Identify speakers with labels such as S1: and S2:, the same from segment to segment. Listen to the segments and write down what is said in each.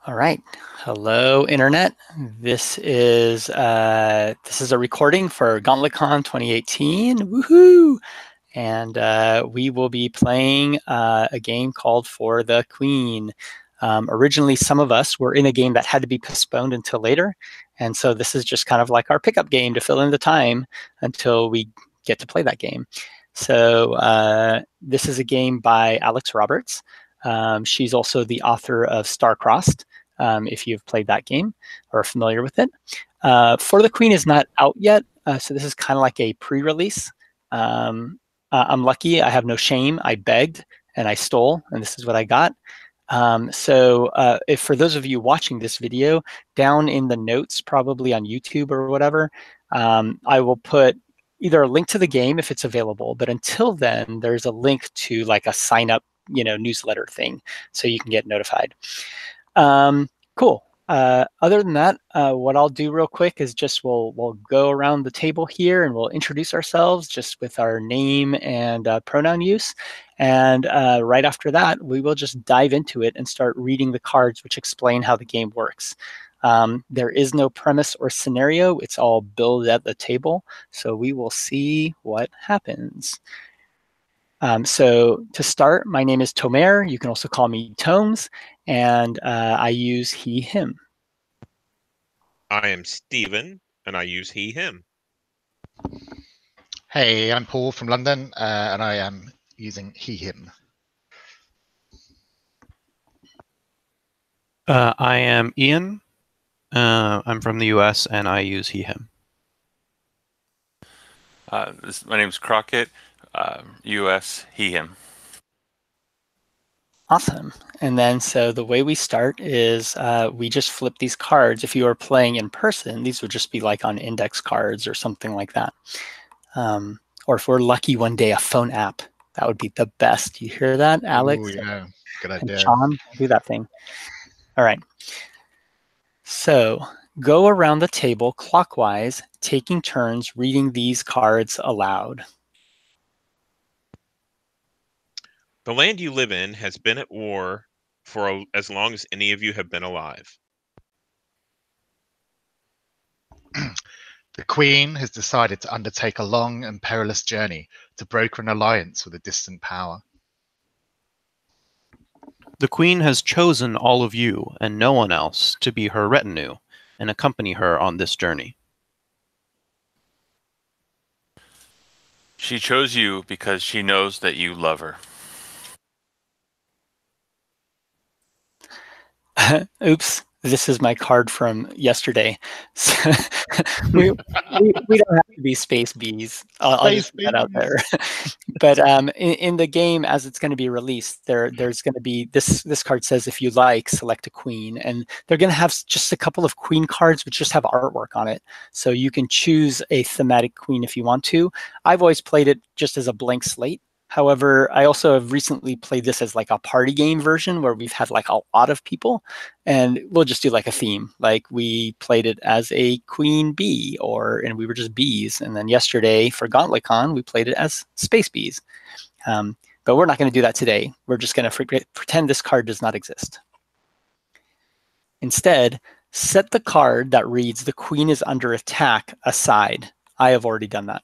S1: All right. Hello, Internet. This is a recording for Gauntlet Con 2018. Woohoo! And we will be playing a game called For the Queen. Originally, some of us were in a game that had to be postponed until later. And so this is just kind of like our pickup game to fill in the time until we get to play that game. So this is a game by Alex Roberts. She's also the author of Star-Crossed, if you've played that game or are familiar with it. For the Queen is not out yet, so this is kind of like a pre-release. I'm lucky. I have no shame. I begged and I stole, and this is what I got. If for those of you watching this video, down in the notes, probably on YouTube or whatever, I will put either a link to the game if it's available, but until then, there's a link to like a sign up, newsletter thing, so you can get notified. Cool. Other than that, what I'll do real quick is just we'll go around the table here and we'll introduce ourselves just with our name and pronoun use. And right after that, we will just dive into it and start reading the cards which explain how the game works. There is no premise or scenario. It's all built at the table. So we will see what happens. So to start, my name is Tomer. You can also call me Tomes, and I use he, him.
S2: I am Stephen, and I use he, him.
S3: Hey, I'm Paul from London, and I am using he, him.
S4: I am Ian. I'm from the US, and I use he, him.
S5: My name's Crockett. US, he, him.
S1: Awesome. And then so the way we start is we just flip these cards. If you are playing in person, these would just be like on index cards or something like that. Or if we're lucky one day, a phone app. That would be the best. You hear that, Alex?
S3: Ooh, yeah, good idea.
S1: And Sean, do that thing. All right. So go around the table clockwise, taking turns reading these cards aloud.
S2: The land you live in has been at war for as long as any of you have been alive.
S3: The Queen has decided to undertake a long and perilous journey to broker an alliance with a distant power.
S4: The Queen has chosen all of you and no one else to be her retinue and accompany her on this journey.
S5: She chose you because she knows that you love her.
S1: Oops, this is my card from yesterday. So we don't have to be space bees. I'll just put that out there. But in the game, as it's going to be released, there's going to be this card says, if you like, select a queen. And they're going to have just a couple of queen cards which just have artwork on it. So you can choose a thematic queen if you want to. I've always played it just as a blank slate. However, I also have recently played this as like a party game version where we've had like a lot of people, and we'll just do like a theme. Like we played it as a queen bee, and we were just bees. And then yesterday for Gauntlet Con, we played it as space bees. But we're not going to do that today. We're just going to pretend this card does not exist. Instead, set the card that reads "The Queen is under attack" aside. I have already done that.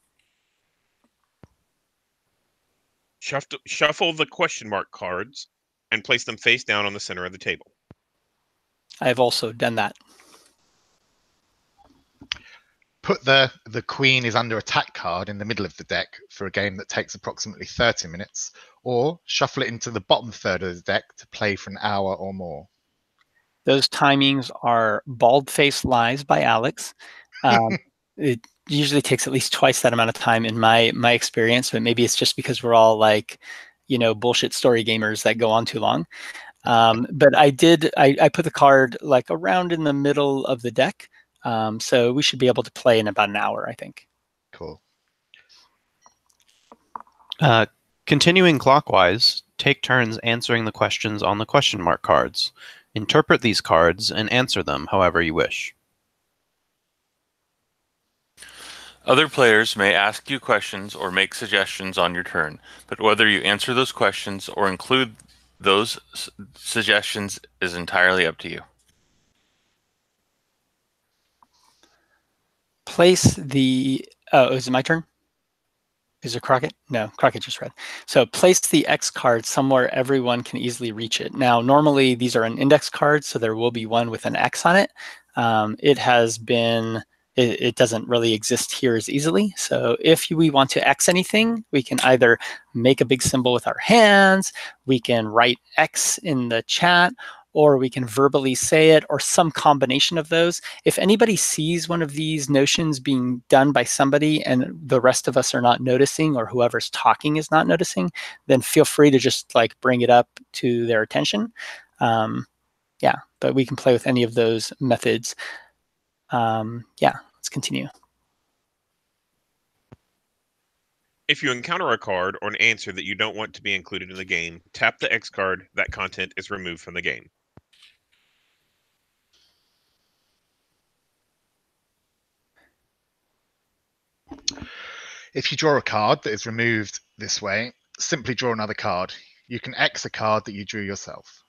S2: Shuffle the question mark cards and place them face down on the center of the table.
S1: I have also done that.
S3: Put the Queen is under attack card in the middle of the deck for a game that takes approximately 30 minutes, or shuffle it into the bottom third of the deck to play for an hour or more.
S1: Those timings are Bald-Faced Lies by Alex. It usually takes at least twice that amount of time in my experience, but maybe it's just because we're all like, bullshit story gamers that go on too long. But I put the card like around in the middle of the deck. So we should be able to play in about an hour, I think.
S3: Cool.
S4: Continuing clockwise, take turns answering the questions on the question mark cards. Interpret these cards and answer them however you wish.
S5: Other players may ask you questions or make suggestions on your turn, but whether you answer those questions or include those suggestions is entirely up to you.
S1: place the, oh, is it my turn? Is it Crockett? No, Crockett just read. So place the X card somewhere everyone can easily reach it. Now, normally these are an index card, so there will be one with an X on it. It has been, it doesn't really exist here as easily. So if we want to X anything, we can either make a big symbol with our hands, we can write X in the chat, or we can verbally say it, or some combination of those. If anybody sees one of these notions being done by somebody and the rest of us are not noticing, or whoever's talking is not noticing, then feel free to just like bring it up to their attention. Yeah, but we can play with any of those methods. Yeah, let's continue.
S2: If you encounter a card or an answer that you don't want to be included in the game, tap the X card. That content is removed from the game.
S3: If you draw a card that is removed this way, simply draw another card. You can X a card that you drew yourself.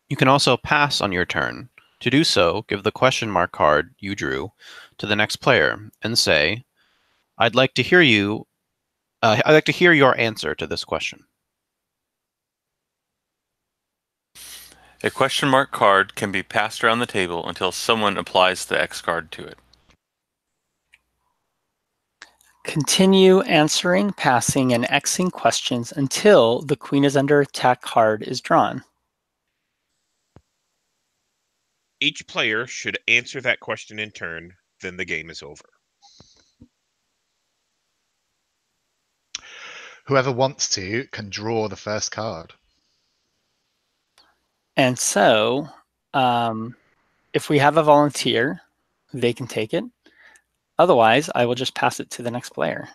S4: You can also pass on your turn. To do so, give the question mark card you drew to the next player and say, I'd like to hear your answer to this question.
S5: A question mark card can be passed around the table until someone applies the X card to it.
S1: Continue answering, passing, and Xing questions until the Queen is under attack card is drawn.
S2: Each player should answer that question in turn, then the game is over.
S3: Whoever wants to can draw the first card.
S1: And so if we have a volunteer, they can take it. Otherwise, I will just pass it to the next player.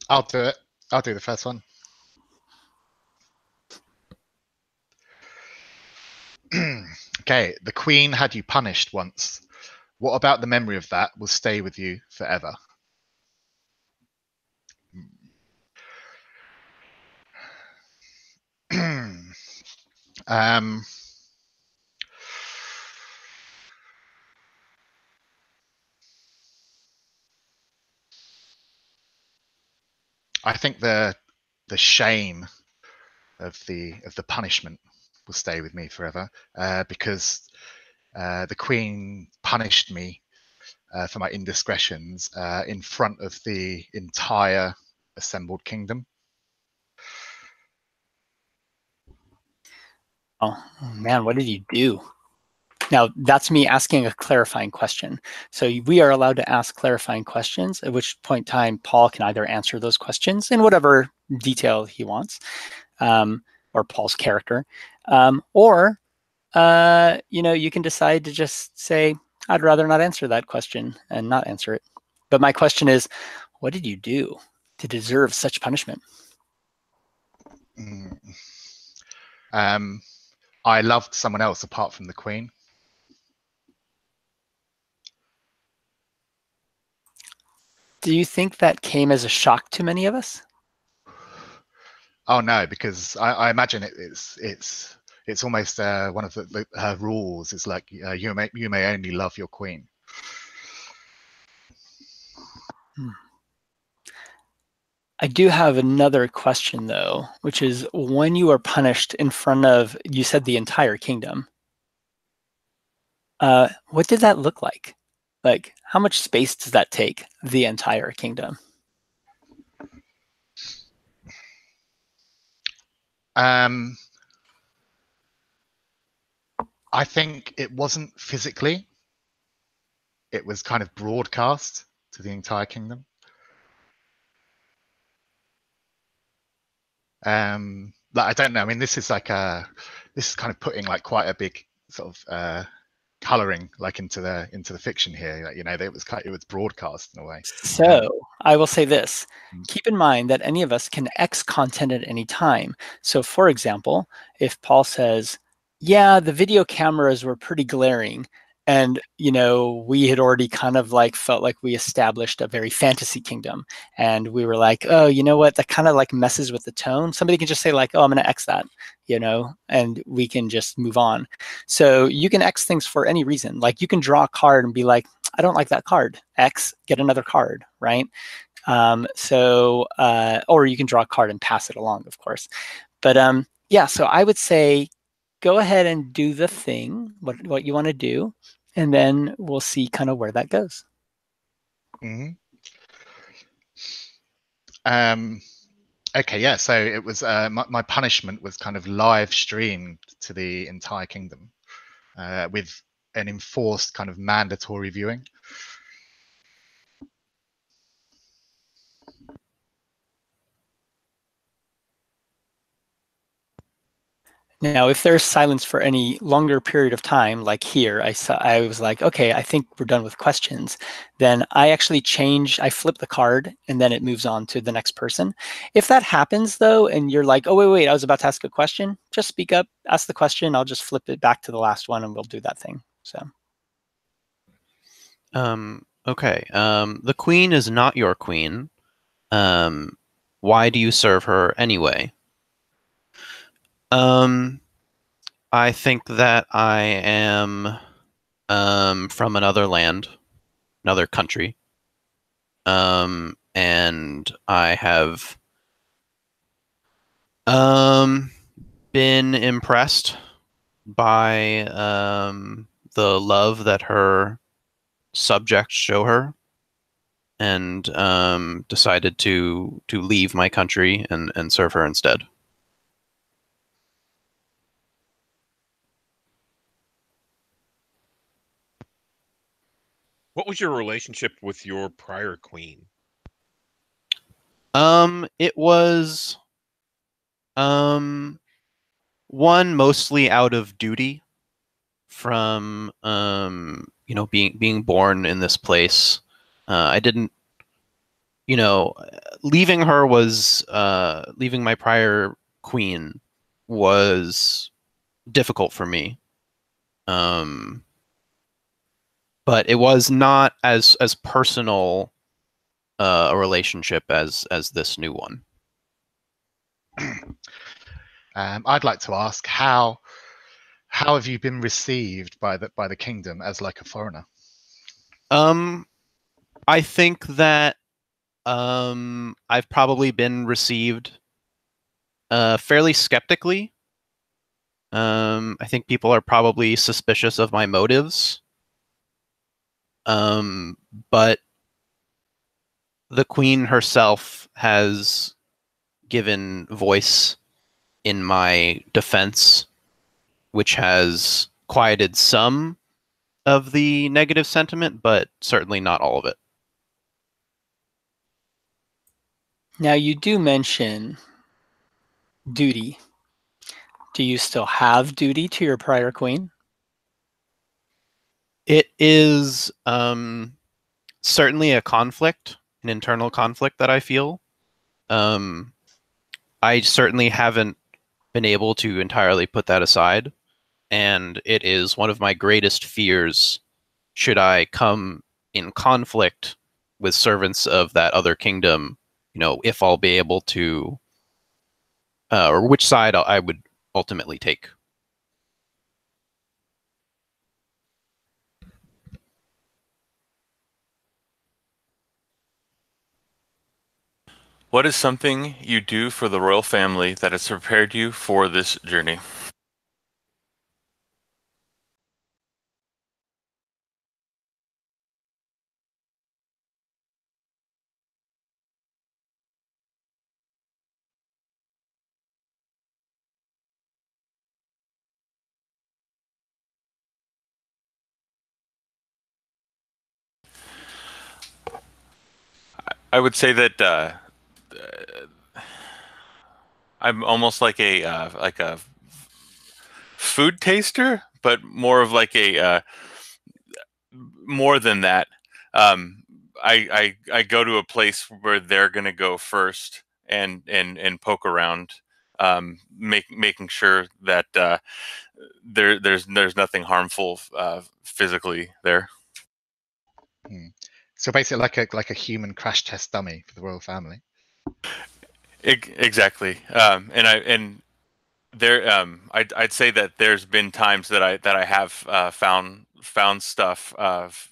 S3: I'll do it. I'll do the first one. Okay, the Queen had you punished once. What about the memory of that will stay with you forever? I think the shame of the punishment will stay with me forever, because the Queen punished me for my indiscretions in front of the entire assembled kingdom.
S1: Oh man, what did you do? Now, that's me asking a clarifying question. So we are allowed to ask clarifying questions, at which point in time Paul can either answer those questions in whatever detail he wants, or Paul's character, or you can decide to just say, I'd rather not answer that question and not answer it. But my question is, what did you do to deserve such punishment?
S3: I loved someone else apart from the Queen.
S1: Do you think that came as a shock to many of us?
S3: Oh no, because I imagine it's almost one of the rules. It's like you may only love your Queen.
S1: I do have another question though, which is when you are punished in front of, you said the entire kingdom, what did that look like? Like, how much space does that take, the entire kingdom?
S3: I think it wasn't physically. It was kind of broadcast to the entire kingdom. I don't know. I mean, this is kind of putting like quite a big sort of coloring like into the fiction here. Like, it was broadcast in a way.
S1: So I will say this: keep in mind that any of us can X content at any time. So, for example, if Paul says, "Yeah, the video cameras were pretty glaring," And, we had already kind of like felt like we established a very fantasy kingdom. And we were like, oh, you know what? That kind of like messes with the tone. Somebody can just say like, oh, I'm going to X that, and we can just move on. So you can X things for any reason. Like you can draw a card and be like, I don't like that card. X, get another card, right? Or you can draw a card and pass it along, of course. But yeah, so I would say go ahead and do the thing, what you want to do, and then we'll see kind of where that goes.
S3: Mm-hmm. Okay, yeah. So it was my punishment was kind of live streamed to the entire kingdom with an enforced kind of mandatory viewing.
S1: Now, if there's silence for any longer period of time, like here, I was like, okay, I think we're done with questions. Then I actually I flip the card, and then it moves on to the next person. If that happens, though, and you're like, oh, wait, I was about to ask a question, just speak up, ask the question. I'll just flip it back to the last one, and we'll do that thing. So.
S4: Okay. The queen is not your queen. Why do you serve her anyway? I think that I am from another land, another country. And I have been impressed by the love that her subjects show her, and decided to leave my country and serve her instead.
S2: What was your relationship with your prior queen?
S4: It was one mostly out of duty from being born in this place. I didn't, leaving her was leaving my prior queen was difficult for me. But it was not as personal a relationship as this new one.
S3: I'd like to ask how have you been received by the kingdom as like a foreigner?
S4: I think that I've probably been received fairly skeptically. I think people are probably suspicious of my motives. But the queen herself has given voice in my defense, which has quieted some of the negative sentiment, but certainly not all of it.
S1: Now, you do mention duty. Do you still have duty to your prior queen?
S4: It is certainly a conflict, an internal conflict that I feel. I certainly haven't been able to entirely put that aside, and it is one of my greatest fears should I come in conflict with servants of that other kingdom, if I'll be able to, or which side I would ultimately take.
S5: What is something you do for the royal family that has prepared you for this journey? I would say that I'm almost like a food taster, but more of like a more than that. Um, I go to a place where they're gonna go first and poke around. making sure that there's nothing harmful physically there.
S3: So basically, like a human crash test dummy for the royal family.
S5: Exactly. I'd say that there's been times that I have found stuff of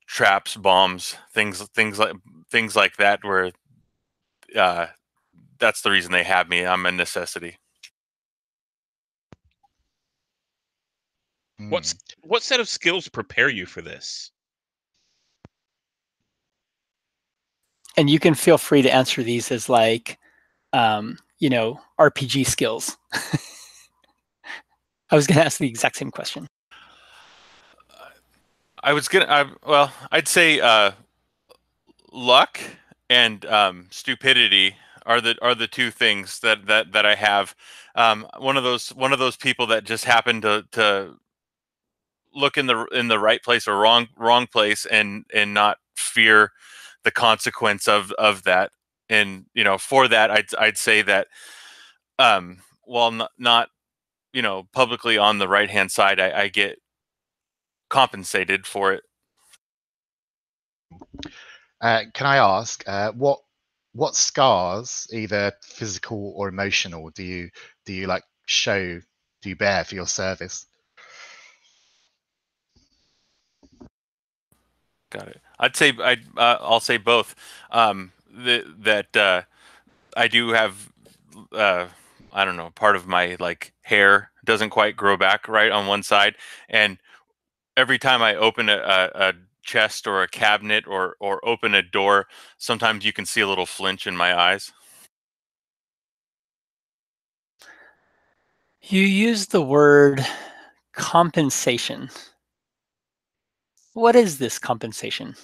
S5: traps, bombs, things like that, where that's the reason they have me. I'm a necessity.
S2: What set of skills prepare you for this?
S1: And you can feel free to answer these as like, RPG skills. I was going to ask the exact same question.
S5: I'd say luck and stupidity are the two things that I have. One of those people that just happen to look in the right place or wrong place and not fear the consequence of that. And for that, I'd say that while not publicly on the right hand side, I get compensated for it.
S3: Can I ask what scars, either physical or emotional, do you like do you bear for your service?
S5: Got it. I'll say both. That I do have I don't know, part of my like hair doesn't quite grow back right on one side, and every time I open a chest or a cabinet or open a door, sometimes you can see a little flinch in my eyes.
S1: You use the word compensation. What is this compensation?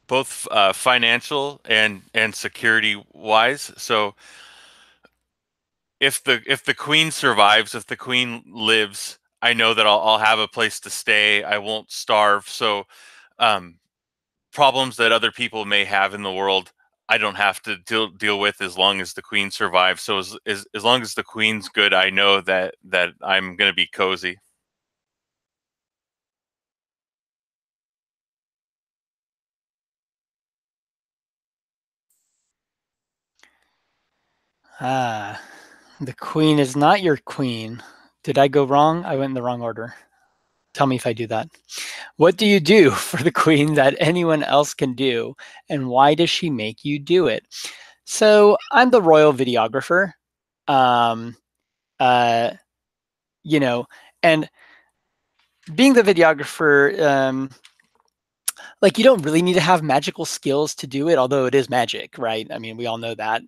S5: Both financial and security wise. So if the queen survives, if the queen lives, I know that I'll have a place to stay. I won't starve. So problems that other people may have in the world, I don't have to deal with as long as the queen survives. So as long as the queen's good, I know that I'm going to be cozy.
S1: Ah, the queen is not your queen. Did I go wrong? I went in the wrong order. Tell me if I do that. What do you do for the queen that anyone else can do? And why does she make you do it? So I'm the royal videographer. Um, and being the videographer, like you don't really need to have magical skills to do it, although it is magic, right? I mean, we all know that.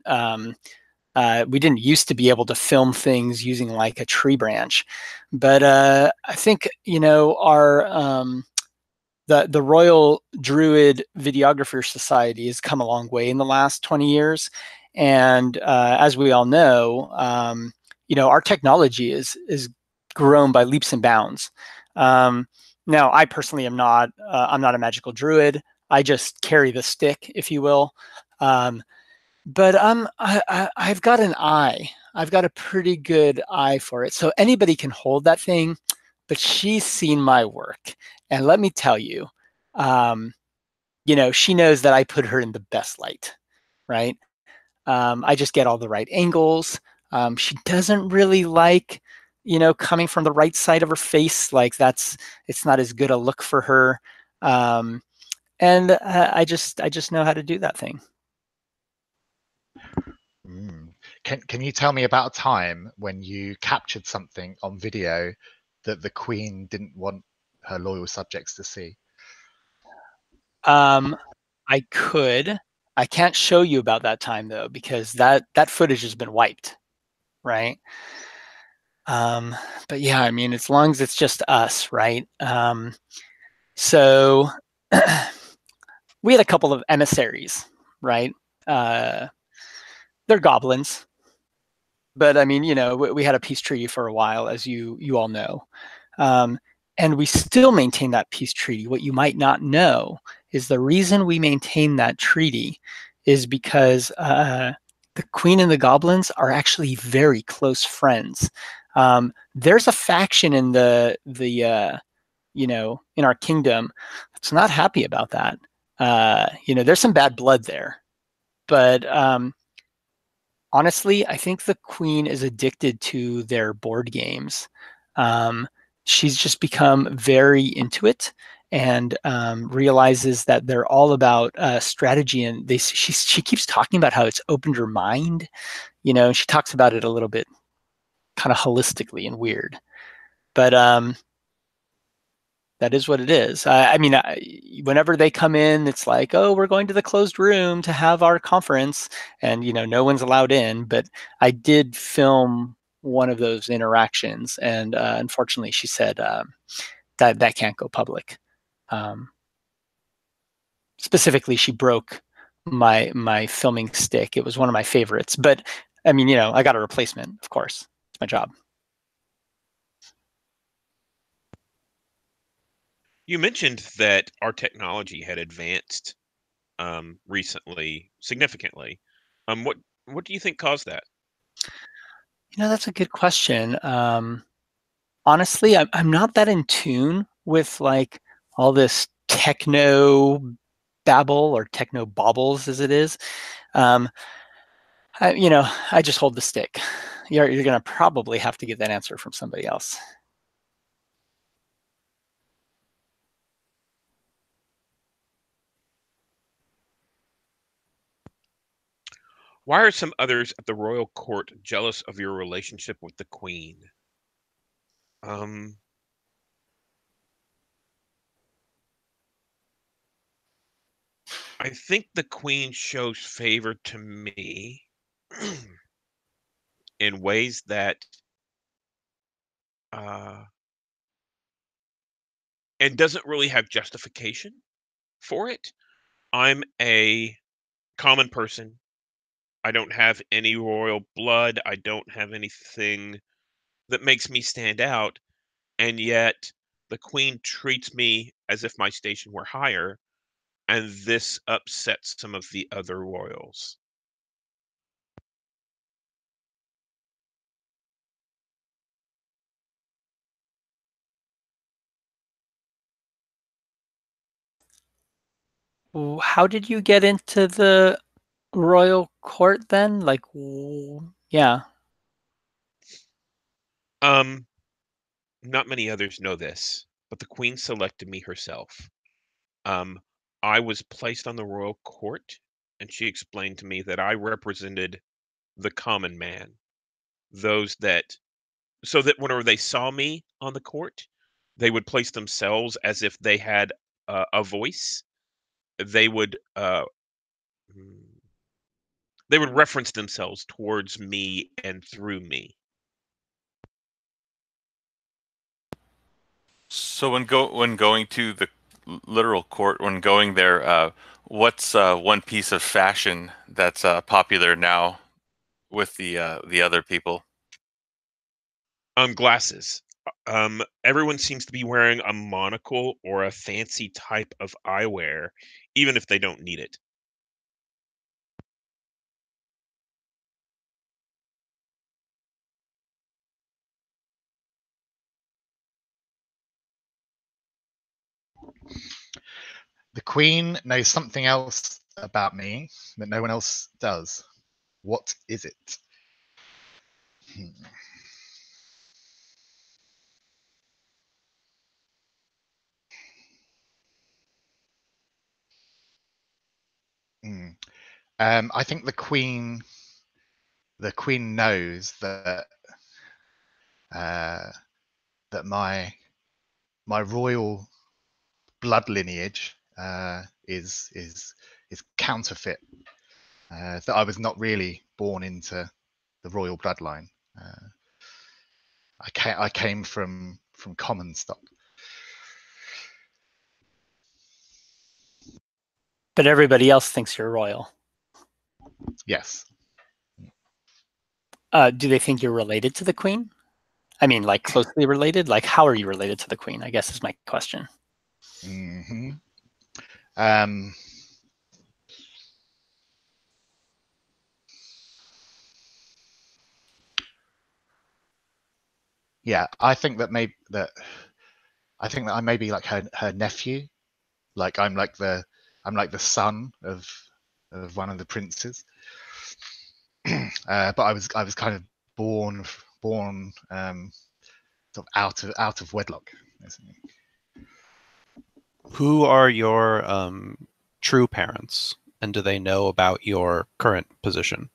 S1: We didn't used to be able to film things using like a tree branch, but I think our the Royal Druid Videographer Society has come a long way in the last 20 years, and as we all know, our technology is grown by leaps and bounds. Now, I personally am not. I'm not a magical druid. I just carry the stick, if you will. But I've got an eye. I've got a pretty good eye for it. So anybody can hold that thing, but she's seen my work. And let me tell you, she knows that I put her in the best light, right? I just get all the right angles. She doesn't really like, coming from the right side of her face. Like it's not as good a look for her. And I just know how to do that thing.
S3: Can you tell me about a time when you captured something on video that the Queen didn't want her loyal subjects to see?
S1: I could. I can't show you about that time though, because that footage has been wiped, right? But yeah, I mean, as long as it's just us, right? So we had a couple of emissaries, right? They're goblins, but I mean, we had a peace treaty for a while, as you all know. and we still maintain that peace treaty. What you might not know is the reason we maintain that treaty is because the Queen and the Goblins are actually very close friends. There's a faction in the in our kingdom that's not happy about that. There's some bad blood there, but honestly, I think the Queen is addicted to their board games. She's just become very into it and realizes that they're all about strategy. And she keeps talking about how it's opened her mind. She talks about it a little bit kind of holistically and weird. But that is what it is. Whenever they come in, it's like, oh, we're going to the closed room to have our conference, and no one's allowed in. But I did film one of those interactions, and unfortunately, she said that can't go public. Specifically, she broke my filming stick. It was one of my favorites, but I got a replacement, of course. It's my job.
S2: You mentioned that our technology had advanced recently significantly. What do you think caused that?
S1: That's a good question. Honestly, I'm not that in tune with like all this techno babble or techno baubles as it is. I just hold the stick. You're going to probably have to get that answer from somebody else.
S2: Why are some others at the royal court jealous of your relationship with the Queen? I think the Queen shows favor to me in ways that and doesn't really have justification for it. I'm a common person. I don't have any royal blood. I don't have anything that makes me stand out. And yet the Queen treats me as if my station were higher, and this upsets some of the other royals.
S1: How did you get into the royal court then? Like, yeah.
S2: Not many others know this, but the Queen selected me herself. I was placed on the royal court, and she explained to me that I represented the common man, those that so that whenever they saw me on the court, they would place themselves as if they had a voice. They would reference themselves towards me and through me.
S5: So when going to the literal court, when going there, what's one piece of fashion that's popular now with the other people?
S2: Glasses. Everyone seems to be wearing a monocle or a fancy type of eyewear, even if they don't need it.
S3: The Queen knows something else about me that no one else does. What is it? I think the Queen knows that that my royal blood lineage is counterfeit. That I was not really born into the royal bloodline. I came from common stock.
S1: But everybody else thinks you're royal.
S3: Yes.
S1: Do they think you're related to the Queen? I mean, like closely related? Like, how are you related to the queen, I guess is my question.
S3: Mm-hmm. Yeah, I think that I may be like her nephew. Like I'm like the son of one of the princes. But I was kind of born sort of out of wedlock.
S4: Who are your true parents, and do they know about your current position?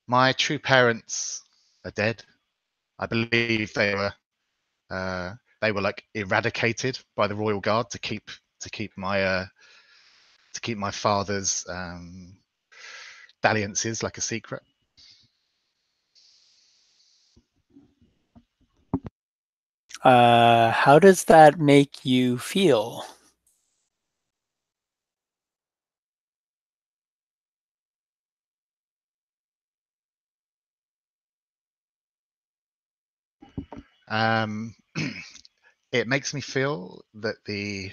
S3: My true parents are dead. I believe they were like eradicated by the royal guard to keep my father's dalliances like a secret.
S1: How does that make you feel?
S3: It makes me feel that the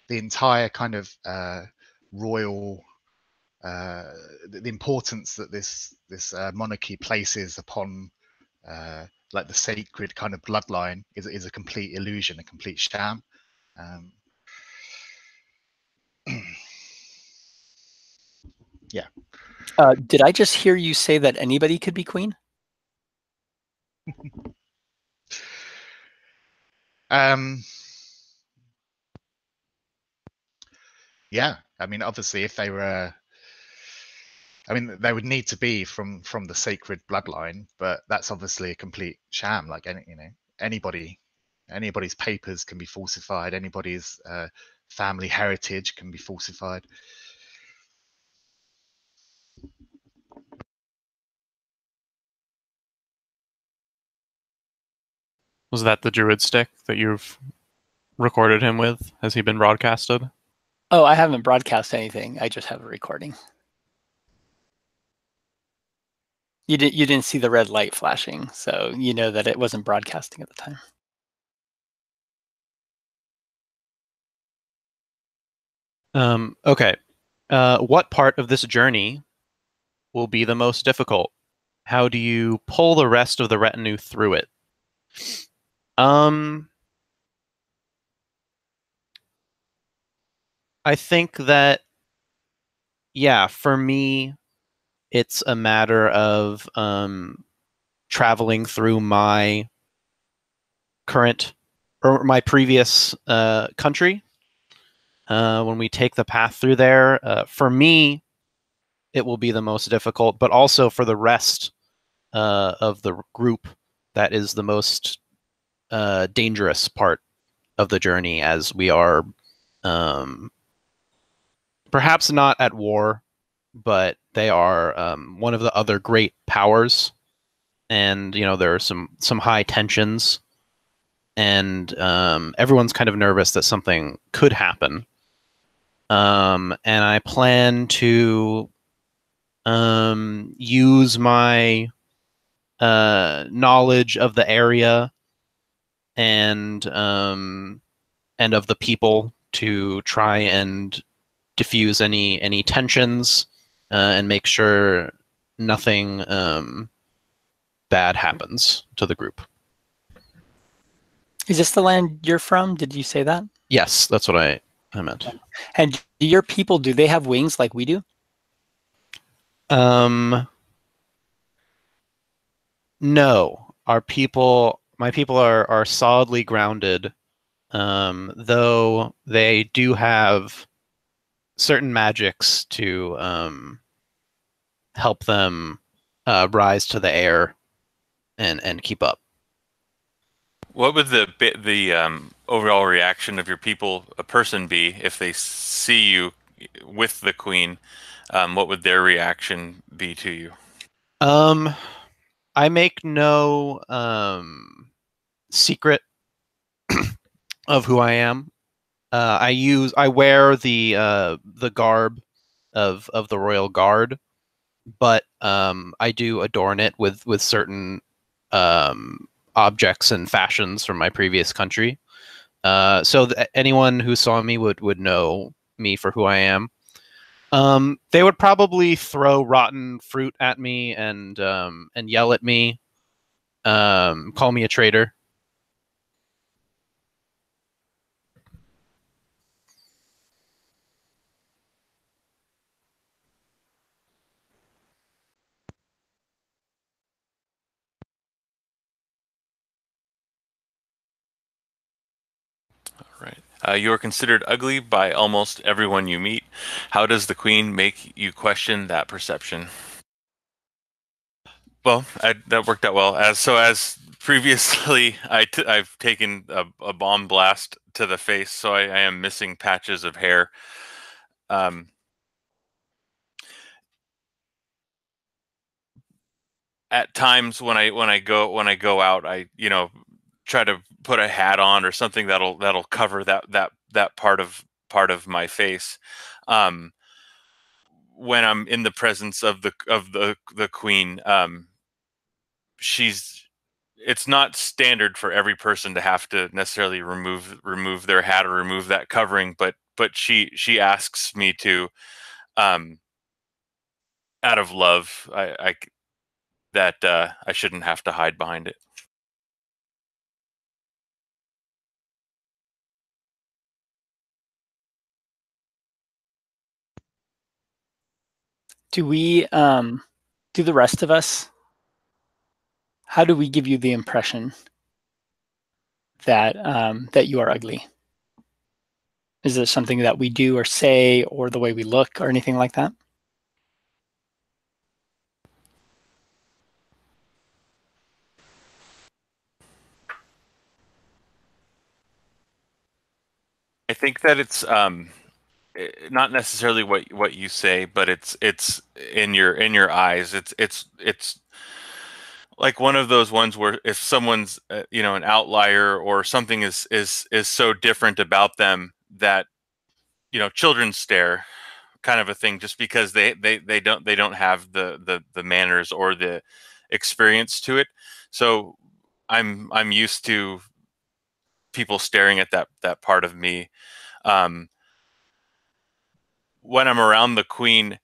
S3: entire kind of royal the importance that this monarchy places upon like the sacred kind of bloodline is a complete illusion, a complete sham. Yeah.
S1: Did I just hear you say that anybody could be queen?
S3: Yeah, I mean, obviously, if they were, I mean, they would need to be from the sacred bloodline, but that's obviously a complete sham. Like anybody's papers can be falsified. Anybody's family heritage can be falsified.
S4: Was that the druid stick that you've recorded him with? Has he been broadcasted?
S1: Oh, I haven't broadcast anything. I just have a recording. You didn't see the red light flashing, so you know that it wasn't broadcasting at the time.
S4: Okay. What part of this journey will be the most difficult? How do you pull the rest of the retinue through it? I think that, yeah, for me, it's a matter of traveling through my current or my previous country. When we take the path through there, for me, it will be the most difficult, but also for the rest of the group, that is the most dangerous part of the journey, as we are perhaps not at war, but they are one of the other great powers, and there are some high tensions, and everyone's kind of nervous that something could happen. And I plan to use my knowledge of the area and of the people to try and diffuse any tensions and make sure nothing bad happens to the group.
S1: Is this the land you're from? Did you say that?
S4: Yes, that's what I meant.
S1: And your people, do they have wings like we do?
S4: No. My people are solidly grounded, though they do have certain magics to help them rise to the air and keep up.
S5: What would the overall reaction of your people, a person, be if they see you with the queen? What would their reaction be to you?
S4: I make no secret of who I am. I wear the garb of the royal guard, but I do adorn it with certain objects and fashions from my previous country. So anyone who saw me would know me for who I am. They would probably throw rotten fruit at me and yell at me, call me a traitor.
S5: Right. You are considered ugly by almost everyone you meet. How does the queen make you question that perception? Well, that worked out well. As previously, I've taken a bomb blast to the face, so I am missing patches of hair. At times when I go out, I try to put a hat on or something that'll cover that part of my face. When I'm in the presence of the queen, it's not standard for every person to have to necessarily remove their hat or remove that covering, but she asks me to, um, out of love, I shouldn't have to hide behind it.
S1: Do we, do the rest of us, how do we give you the impression that that you are ugly? Is it something that we do or say, or the way we look, or anything like that?
S5: I think that it's not necessarily what you say, but it's in your eyes. It's like one of those ones where if someone's an outlier or something is so different about them that children stare, kind of a thing, just because they don't have the manners or the experience to it. So I'm used to people staring at that part of me. Um, when I'm around the queen,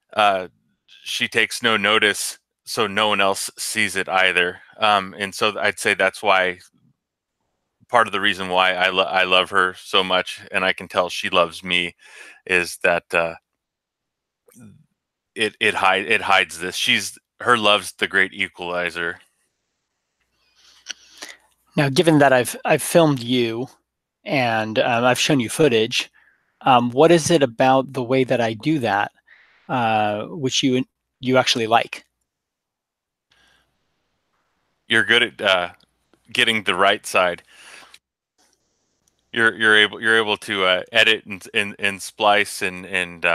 S5: she takes no notice, so no one else sees it either. And so I'd say that's why part of the reason why I love her so much, and I can tell she loves me, is that it hides this. Her love's the great equalizer.
S1: Now, given that I've filmed you and I've shown you footage, what is it about the way that I do that which you actually like?
S5: You're good at getting the right side. You're able to edit and splice and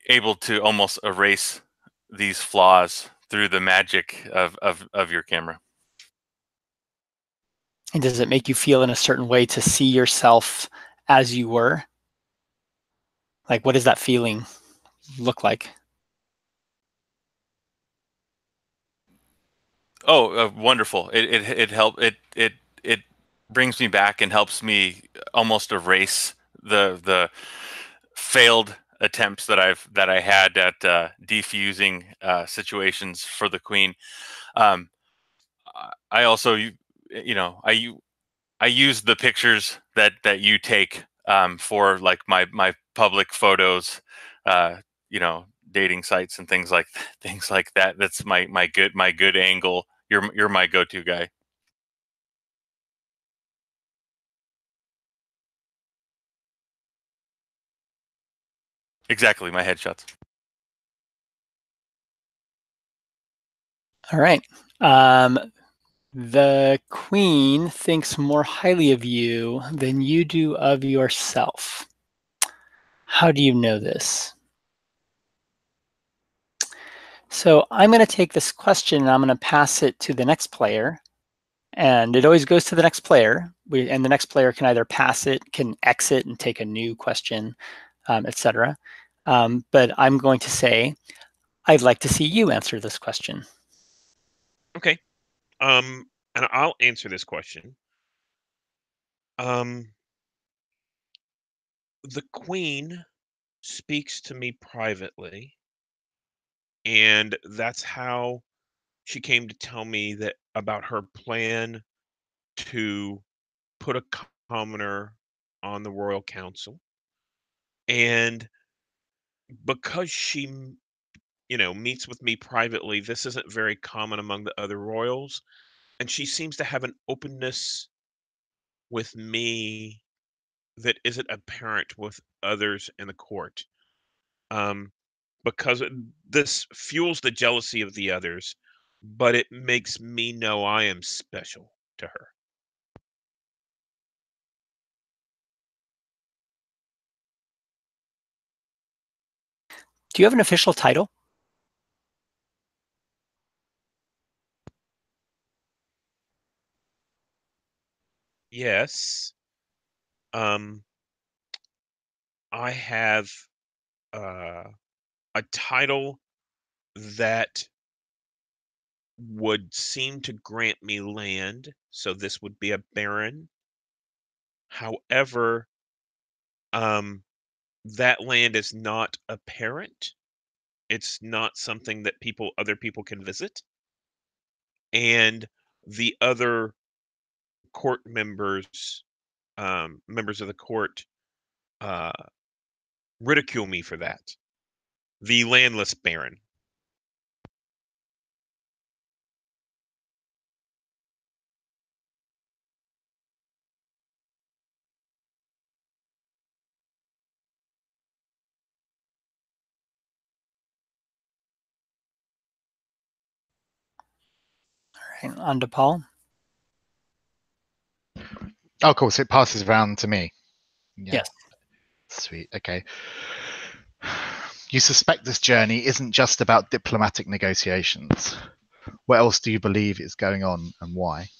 S5: able to almost erase these flaws through the magic of your camera.
S1: And does it make you feel in a certain way to see yourself as you were? Like, what does that feeling look like?
S5: Oh, wonderful! It brings me back and helps me almost erase the failed attempts that I had at defusing situations for the queen. Um, I also I use the pictures that you take for like my public photos, uh, dating sites and things like that. That's my good angle. You're my go-to guy. Exactly, my headshots.
S1: All right. The queen thinks more highly of you than you do of yourself. How do you know this? So I'm going to take this question and I'm going to pass it to the next player. and it always goes to the next player. And the next player can either pass it, can exit and take a new question, etc. But I'm going to say, I'd like to see you answer this question.
S2: Okay. And I'll answer this question. The queen speaks to me privately, and that's how she came to tell me that about her plan to put a commoner on the royal council. And because she meets with me privately, this isn't very common among the other royals, and she seems to have an openness with me that isn't apparent with others in the court. Um, because this fuels the jealousy of the others, but it makes me know I am special to her.
S1: Do you have an official title?
S2: Yes. I have a title that would seem to grant me land, so this would be a baron. However, that land is not apparent. It's not something that other people can visit, and the other court members, members of the court, uh, ridicule me for that. The landless baron.
S1: All right, on to Paul.
S3: Oh, cool. So it passes around to me. Yeah.
S1: Yes.
S3: Sweet. Okay. You suspect this journey isn't just about diplomatic negotiations. What else do you believe is going on, and why?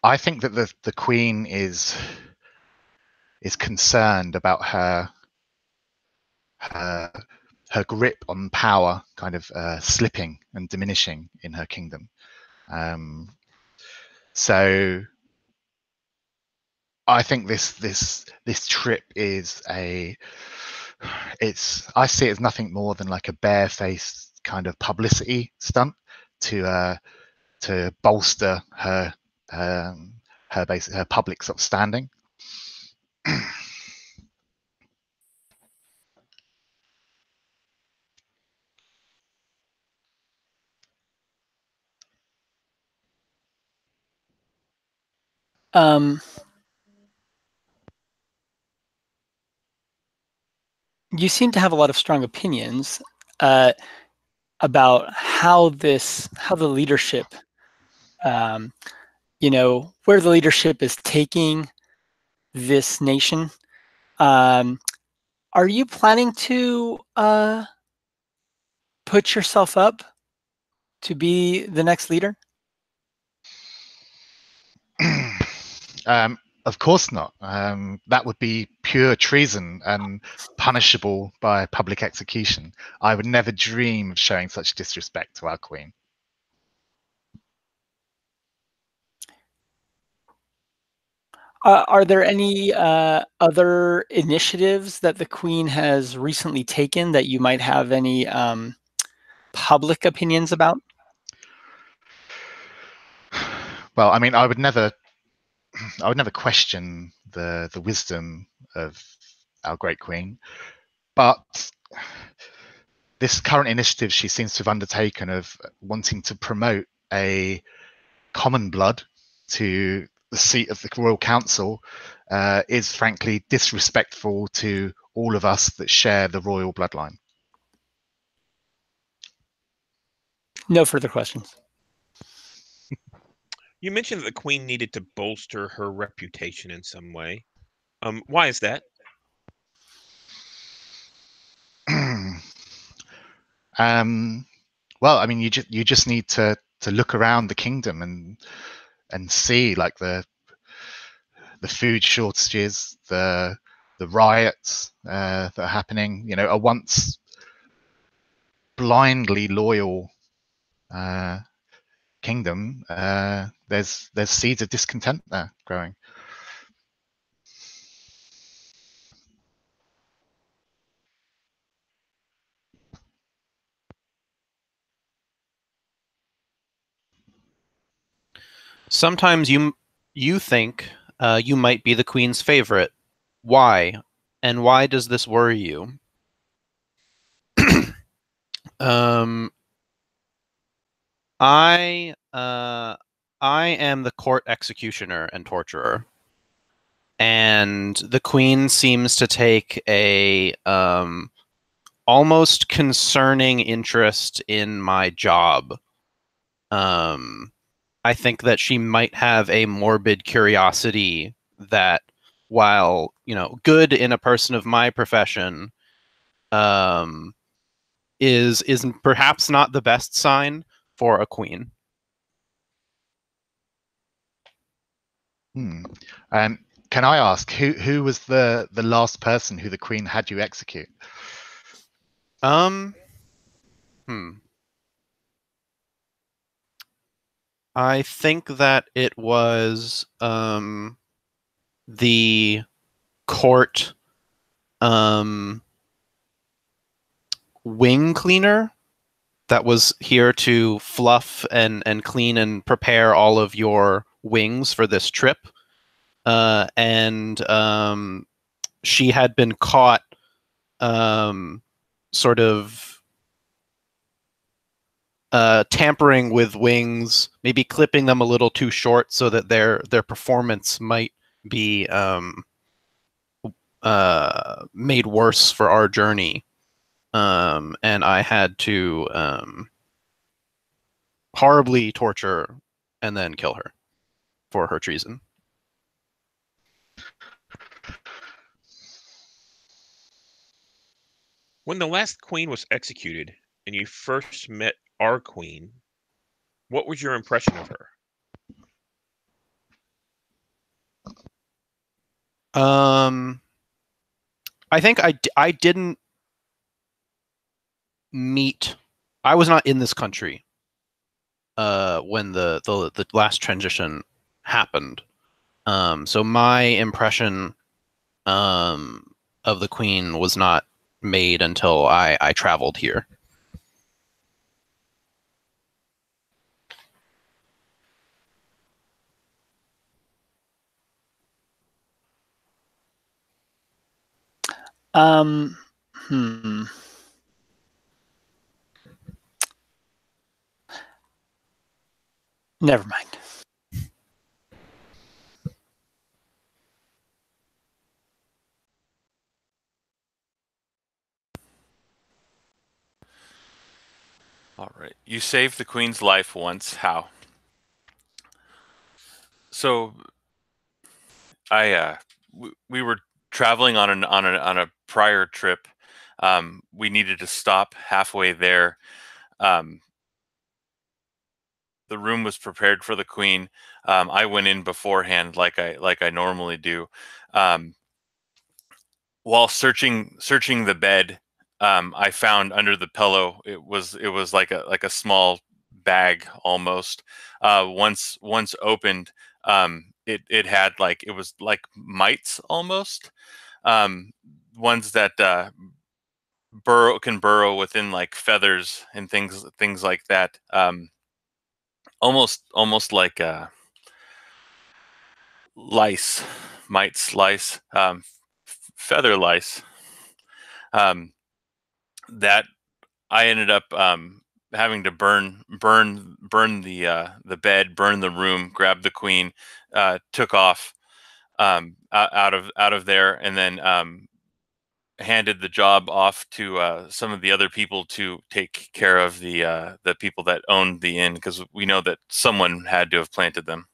S3: I think that the Queen is concerned about her grip on power kind of slipping and diminishing in her kingdom. So I think this trip is I see it as nothing more than like a barefaced kind of publicity stunt to bolster her her public sort of standing.
S1: You seem to have a lot of strong opinions about how the leadership, where the leadership is taking this nation. Are you planning to put yourself up to be the next leader?
S3: Of course not. That would be pure treason and punishable by public execution. I would never dream of showing such disrespect to our Queen.
S1: Are there any other initiatives that the Queen has recently taken that you might have any public opinions about?
S3: Well, I mean, I would never question the wisdom of our great Queen, but this current initiative she seems to have undertaken of wanting to promote a common blood to the seat of the Royal Council is frankly disrespectful to all of us that share the royal bloodline.
S1: No further questions.
S2: You mentioned that the queen needed to bolster her reputation in some way. Why is that?
S3: Well, I mean, you just need to look around the kingdom and see like the food shortages, the riots that are happening. You know, a once blindly loyal kingdom. There's seeds of discontent there growing.
S4: Sometimes you think you might be the queen's favorite. Why? And why does this worry you? I am the court executioner and torturer, and the queen seems to take a almost concerning interest in my job. I think that she might have a morbid curiosity that, while good in a person of my profession, is perhaps not the best sign for a queen.
S3: Can I ask who was the last person who the queen had you execute?
S4: I think that it was the court wing cleaner that was here to fluff and clean and prepare all of your wings for this trip. And she had been caught sort of tampering with wings, maybe clipping them a little too short so that their performance might be made worse for our journey. And I had to horribly torture and then kill her for her treason.
S2: When the last queen was executed and you first met our queen, what was your impression of her?
S4: I think I didn't meet. I was not in this country when the last transition happened. So my impression of the queen was not made until I traveled here.
S1: Never mind.
S5: All right. You saved the queen's life once. How? So, we were traveling on a prior trip. We needed to stop halfway there. The room was prepared for the queen. I went in beforehand, like I normally do. While searching the bed, I found under the pillow it was like a small bag almost. Once opened, it had it was like mites almost, ones that can burrow within like feathers and things like that. Almost like lice, mites, lice, feather lice. That I ended up having to burn the bed, burn the room, grab the queen, took off out of there, and then handed the job off to some of the other people to take care of the people that owned the inn, because we know that someone had to have planted them.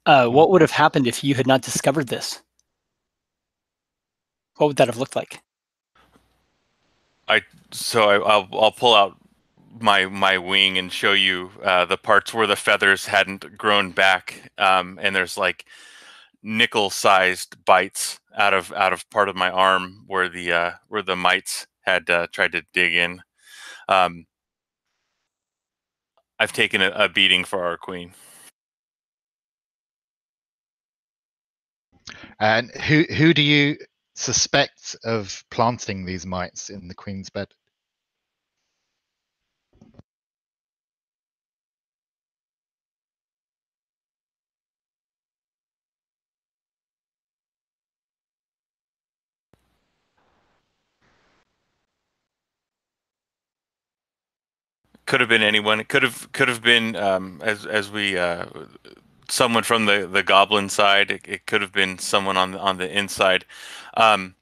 S1: What would have happened if you had not discovered this? What would that have looked like?
S5: I'll pull out my wing and show you the parts where the feathers hadn't grown back, and there's like nickel-sized bites out of part of my arm where the mites had tried to dig in. I've taken a beating for our queen.
S3: And who do you suspect of planting these mites in the queen's bed?
S5: Could have been anyone. It could have been as we someone from the goblin side. It could have been someone on the inside. I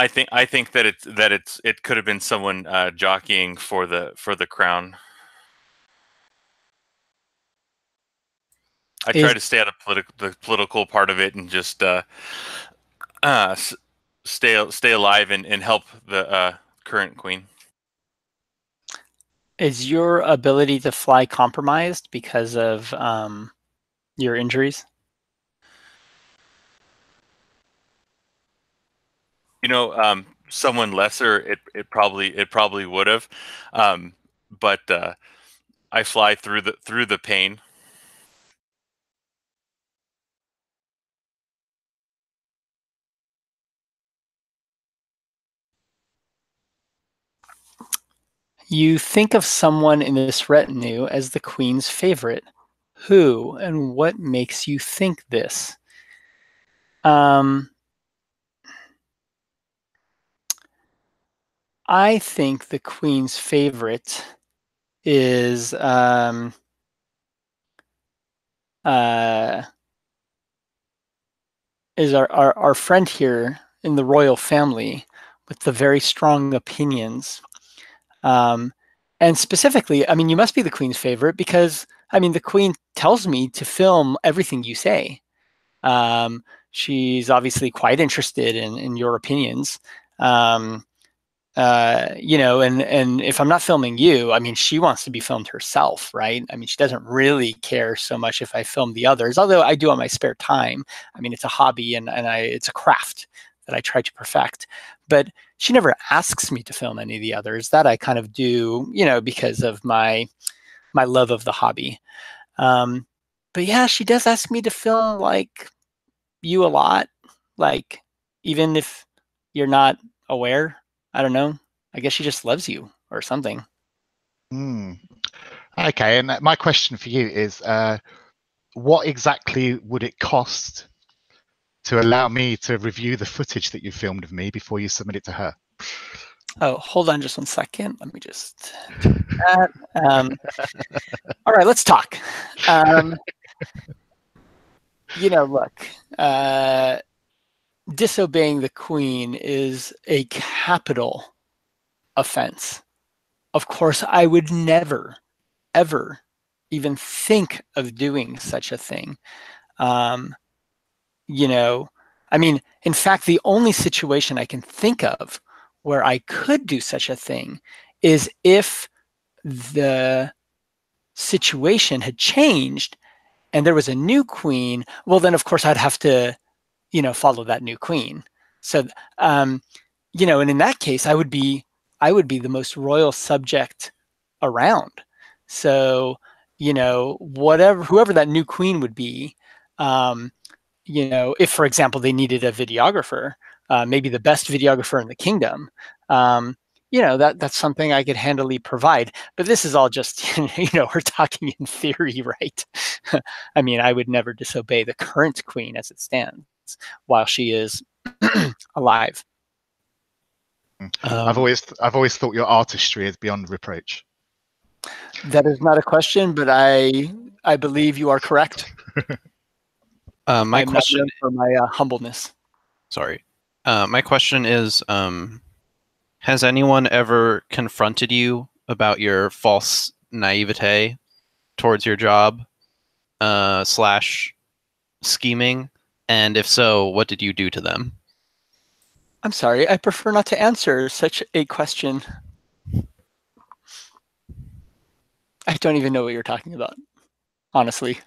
S5: think that it could have been someone jockeying for the crown. I try to stay out of the political part of it and just stay alive and help the current queen.
S1: Is your ability to fly compromised because of your injuries?
S5: You know, someone lesser, it probably would have, but I fly through the pain.
S1: You think of someone in this retinue as the queen's favorite. Who and what makes you think this? I think the queen's favorite is our friend here in the royal family with the very strong opinions. And specifically, I mean, you must be the queen's favorite because, I mean, the queen tells me to film everything you say. She's obviously quite interested in your opinions. You know, and if I'm not filming you, I mean, she wants to be filmed herself, right? I mean, she doesn't really care so much if I film the others, although I do on my spare time. I mean, it's a hobby and it's a craft that I try to perfect. But she never asks me to film any of the others. That I kind of do, you know, because of my love of the hobby. But yeah, she does ask me to film like you a lot, like even if you're not aware. I don't know. I guess she just loves you or something.
S3: Okay, and my question for you is, what exactly would it cost to allow me to review the footage that you filmed of me before you submit it to her?
S1: Oh, hold on just 1 second. Let me just do that. All right, let's talk. You know, look, disobeying the queen is a capital offense. Of course, I would never, ever even think of doing such a thing. You know, I mean, in fact, the only situation I can think of where I could do such a thing is if the situation had changed and there was a new queen. Well, then of course I'd have to, you know, follow that new queen. So, you know, and in that case, I would be the most royal subject around. So, you know, whoever that new queen would be, you know, if, for example, they needed a videographer, maybe the best videographer in the kingdom, you know, that's something I could handily provide. But this is all just, you know, we're talking in theory, right? I mean, I would never disobey the current queen as it stands while she is alive.
S3: I've always thought your artistry is beyond reproach.
S1: That is not a question, but I believe you are correct.
S4: My question
S1: known for my humbleness.
S4: Sorry. My question is, has anyone ever confronted you about your false naivete towards your job? slash scheming? And if so, what did you do to them?
S1: I'm sorry, I prefer not to answer such a question. I don't even know what you're talking about, honestly.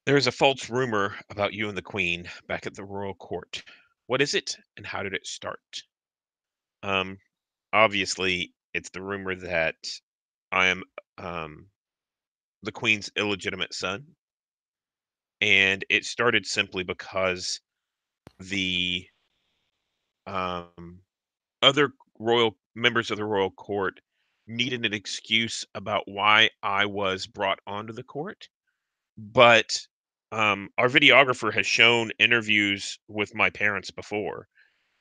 S2: There is a false rumor about you and the Queen back at the royal court. What is it, and how did it start? Um, Obviously, it's the rumor that I am the Queen's illegitimate son, and it started simply because the other royal members of the royal court needed an excuse about why I was brought onto the court. But our videographer has shown interviews with my parents before,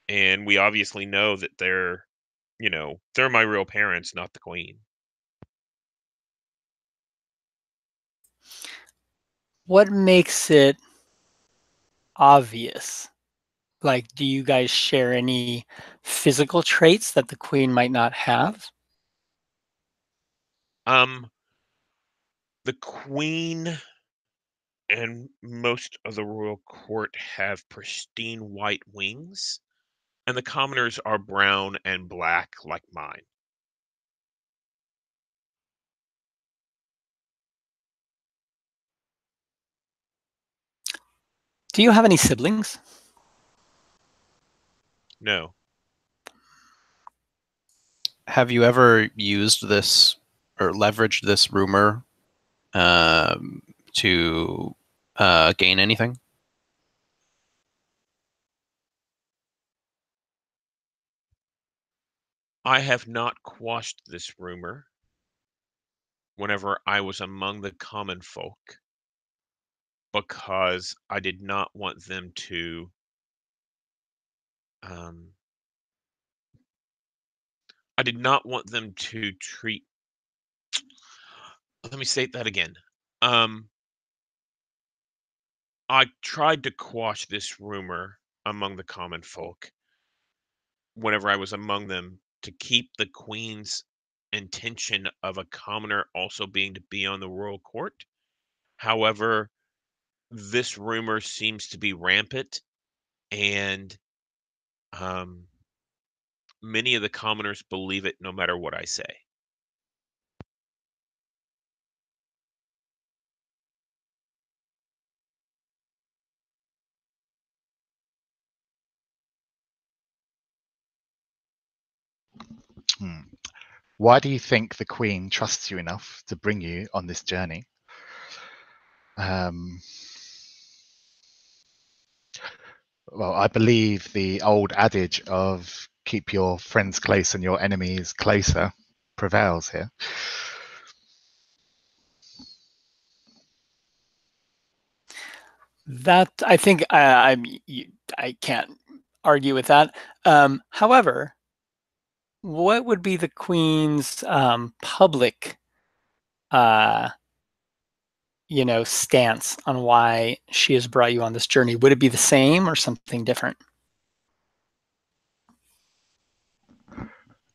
S2: and we obviously know that they're my real parents, not the Queen.
S1: What makes it obvious? Like, do you guys share any physical traits that the Queen might not have?
S2: Um, the Queen and most of the royal court have pristine white wings, and the commoners are brown and black like mine.
S1: Do you have any siblings?
S2: No.
S4: Have you ever used this or leveraged this rumor to gain anything?
S2: I have not quashed this rumor whenever I was among the common folk because I did not want them to um, I did not want them to treat. Let me state that again. Um, I tried to quash this rumor among the common folk whenever I was among them to keep the Queen's intention of a commoner also being to be on the royal court. However, this rumor seems to be rampant, and um, many of the commoners believe it no matter what I say.
S3: Hmm. Why do you think the Queen trusts you enough to bring you on this journey? Well, I believe the old adage of keep your friends close and your enemies closer prevails here.
S1: That I think I can't argue with that. However, what would be the Queen's public, uh, stance on why she has brought you on this journey? Would it be the same or something different?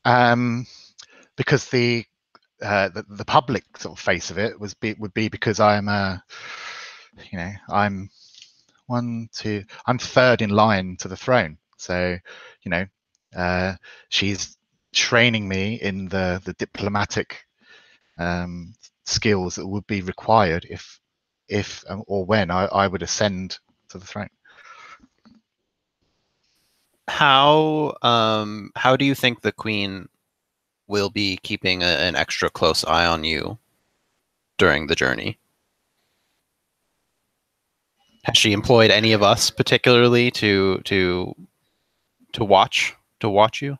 S3: Because the public sort of face of it would be because I'm I'm I'm third in line to the throne. So, she's training me in the diplomatic skills that would be required if or when I would ascend to the throne.
S4: How do you think the Queen will be keeping an extra close eye on you during the journey? Has she employed any of us particularly to watch you?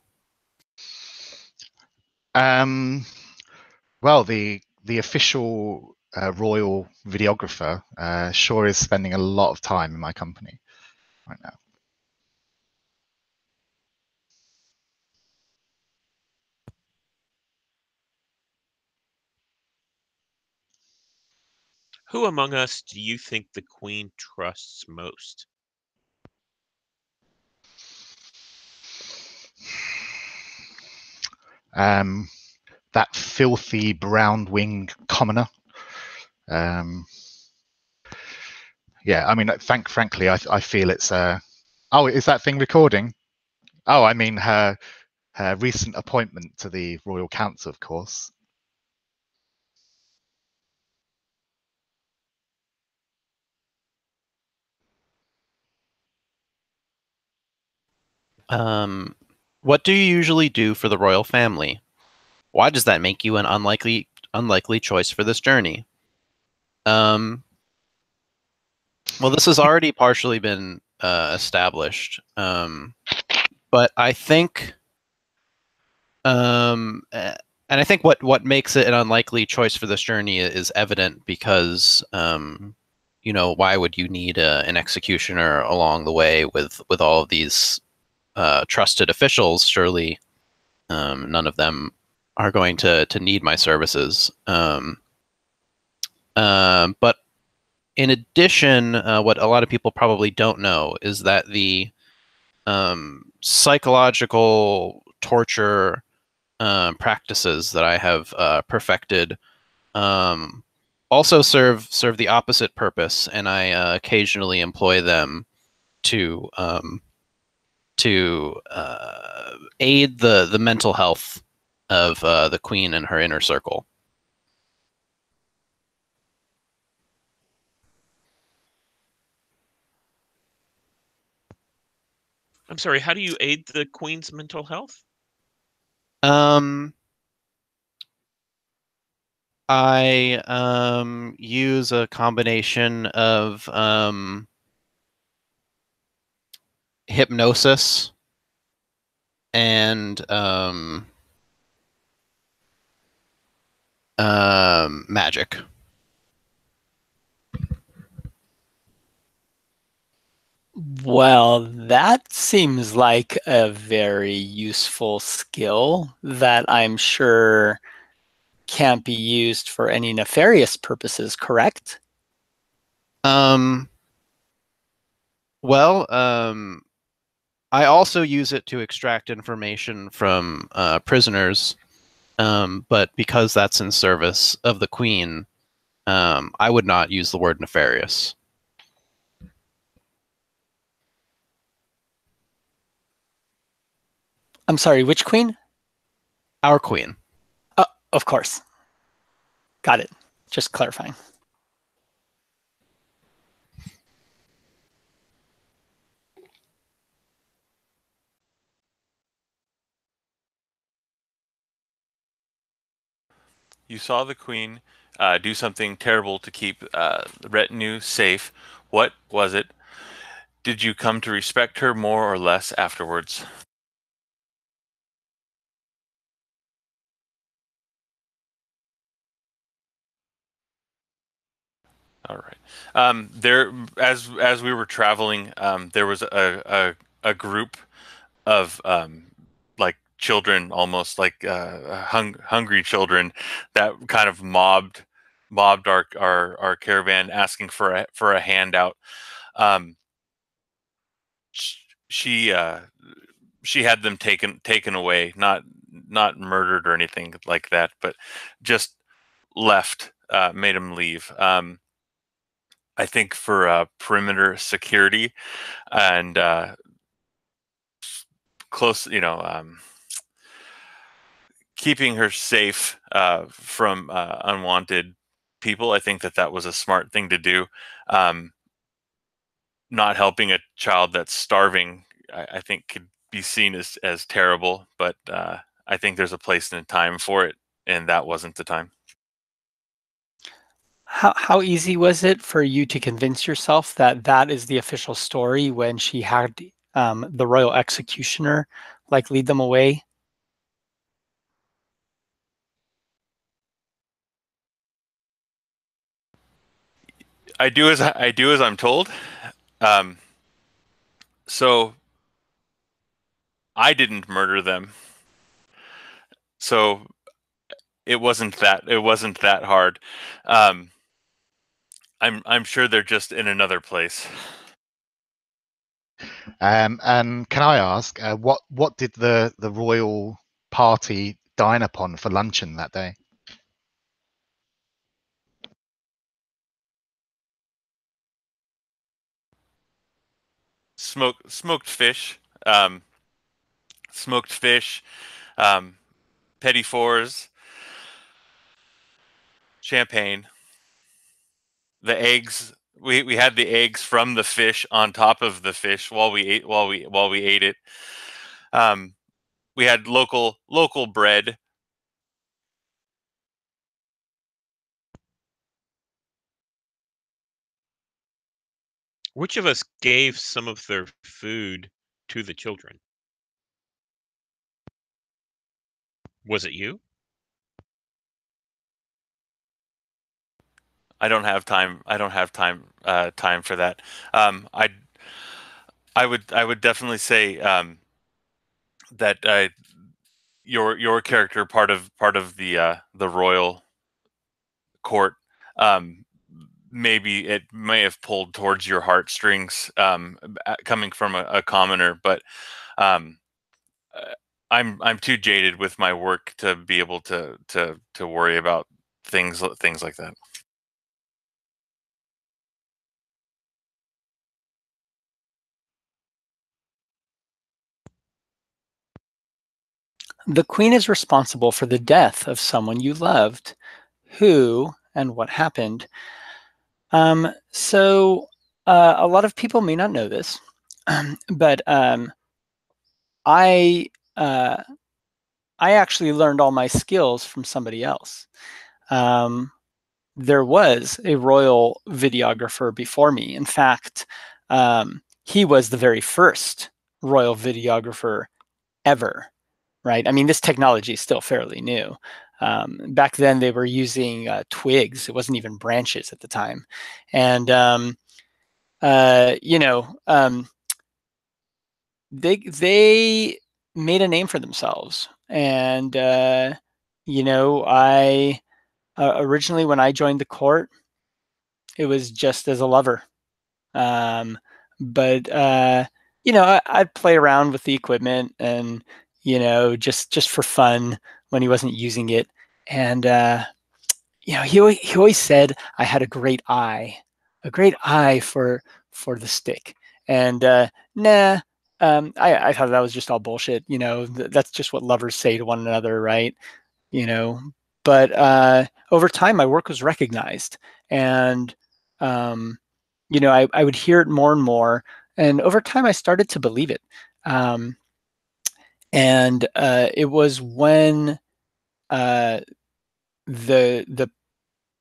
S3: Well, the official royal videographer sure is spending a lot of time in my company right now.
S2: Who among us do you think the Queen trusts most?
S3: that filthy brown wing commoner. Yeah, I mean, frankly, I feel it's oh, is that thing recording? Oh, I mean her recent appointment to the Royal Council, of course.
S4: What do you usually do for the royal family? Why does that make you an unlikely choice for this journey? Well, this has already partially been established, but I think, and I think what makes it an unlikely choice for this journey is evident because, you know, why would you need an executioner along the way with all of these trusted officials? Surely, none of them are going to need my services. But in addition, what a lot of people probably don't know is that the psychological torture practices that I have perfected also serve the opposite purpose, and I occasionally employ them to aid the mental health of the queen and her inner circle.
S2: I'm sorry, how do you aid the queen's mental health?
S4: I use a combination of hypnosis and magic.
S1: Well, that seems like a very useful skill that I'm sure can't be used for any nefarious purposes, correct?
S4: Well, I also use it to extract information from prisoners, but because that's in service of the queen, I would not use the word nefarious.
S1: I'm sorry, which queen?
S4: Our queen.
S1: Of course. Got it. Just clarifying.
S5: You saw the queen do something terrible to keep the retinue safe. What was it? Did you come to respect her more or less afterwards? All right. There, as we were traveling, there was a group of like children, almost like hungry children, that kind of mobbed our caravan, asking for a handout. She had them taken away, not murdered or anything like that, but just left, made them leave. I think for perimeter security and close, keeping her safe from unwanted people. I think that was a smart thing to do. Not helping a child that's starving, I think, could be seen as terrible, but I think there's a place and a time for it, and that wasn't the time.
S1: How easy was it for you to convince yourself that that is the official story when she had the royal executioner like lead them away?
S5: I do as I'm told. So I didn't murder them. So it wasn't that hard. I'm sure they're just in another place.
S3: And can I ask, what did the royal party dine upon for luncheon that day?
S5: Smoked fish, smoked fish, petit fours, champagne. The eggs, we had the eggs from the fish on top of the fish while we ate it. We had local bread.
S2: Which of us gave some of their food to the children? Was it you?
S5: I don't have time. I don't have time for that. I would definitely say that your character, part of the royal court, maybe it may have pulled towards your heartstrings, coming from a commoner, but um, I'm too jaded with my work to be able to worry about things like that.
S1: The queen is responsible for the death of someone you loved. Who and what happened? So a lot of people may not know this, but I uh, I actually learned all my skills from somebody else. Um, there was a royal videographer before me. In fact, he was the very first royal videographer ever. Right? I mean, this technology is still fairly new. Back then, they were using twigs. It wasn't even branches at the time, and you know, they made a name for themselves. And you know, I originally, when I joined the court, it was just as a lover. Um, but you know, I'd play around with the equipment, and you know, just for fun when he wasn't using it. And you know, he always said I had a great eye for the stick. And nah, I thought that was just all bullshit. You know, that's just what lovers say to one another, right? You know, but over time, my work was recognized, and you know, I would hear it more and more, and over time, I started to believe it. Um, and it was when uh, the the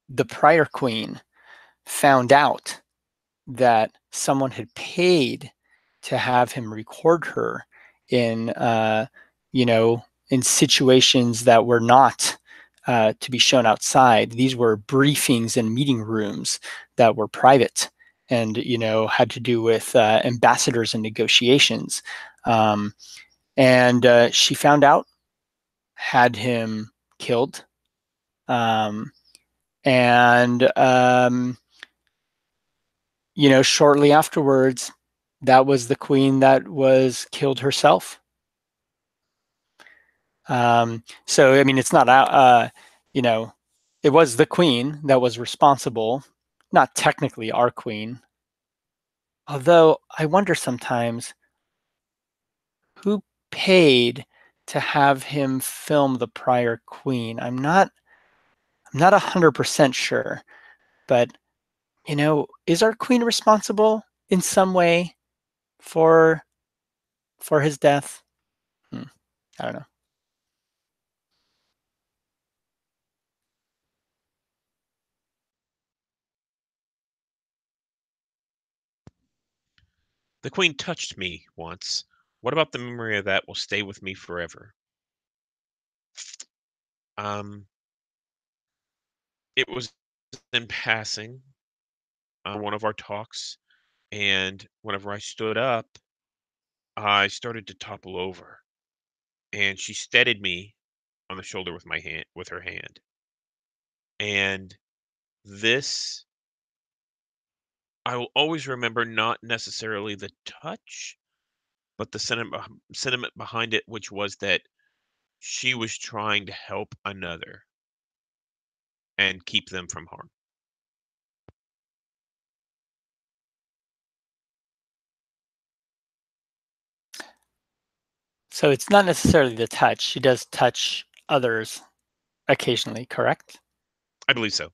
S1: the prior queen found out that someone had paid to have him record her in, you know, in situations that were not to be shown outside. These were briefings and meeting rooms that were private, and you know, had to do with ambassadors and negotiations. Um, and she found out, had him killed, um, and you know, shortly afterwards, that was the queen that was killed herself. So, I mean, it's not, you know, it was the queen that was responsible, not technically our queen. Although I wonder sometimes who paid to have him film the prior queen. I'm not 100% sure, but you know, is our queen responsible in some way for his death? I don't know.
S2: The queen touched me once. What about the memory of that will stay with me forever? Um, it was in passing on one of our talks, and whenever I stood up, I started to topple over, and she steadied me on the shoulder with her hand. And this, I will always remember, not necessarily the touch, but the sentiment behind it, which was that she was trying to help another and keep them from harm.
S1: So it's not necessarily the touch. She does touch others occasionally, correct?
S2: I believe so.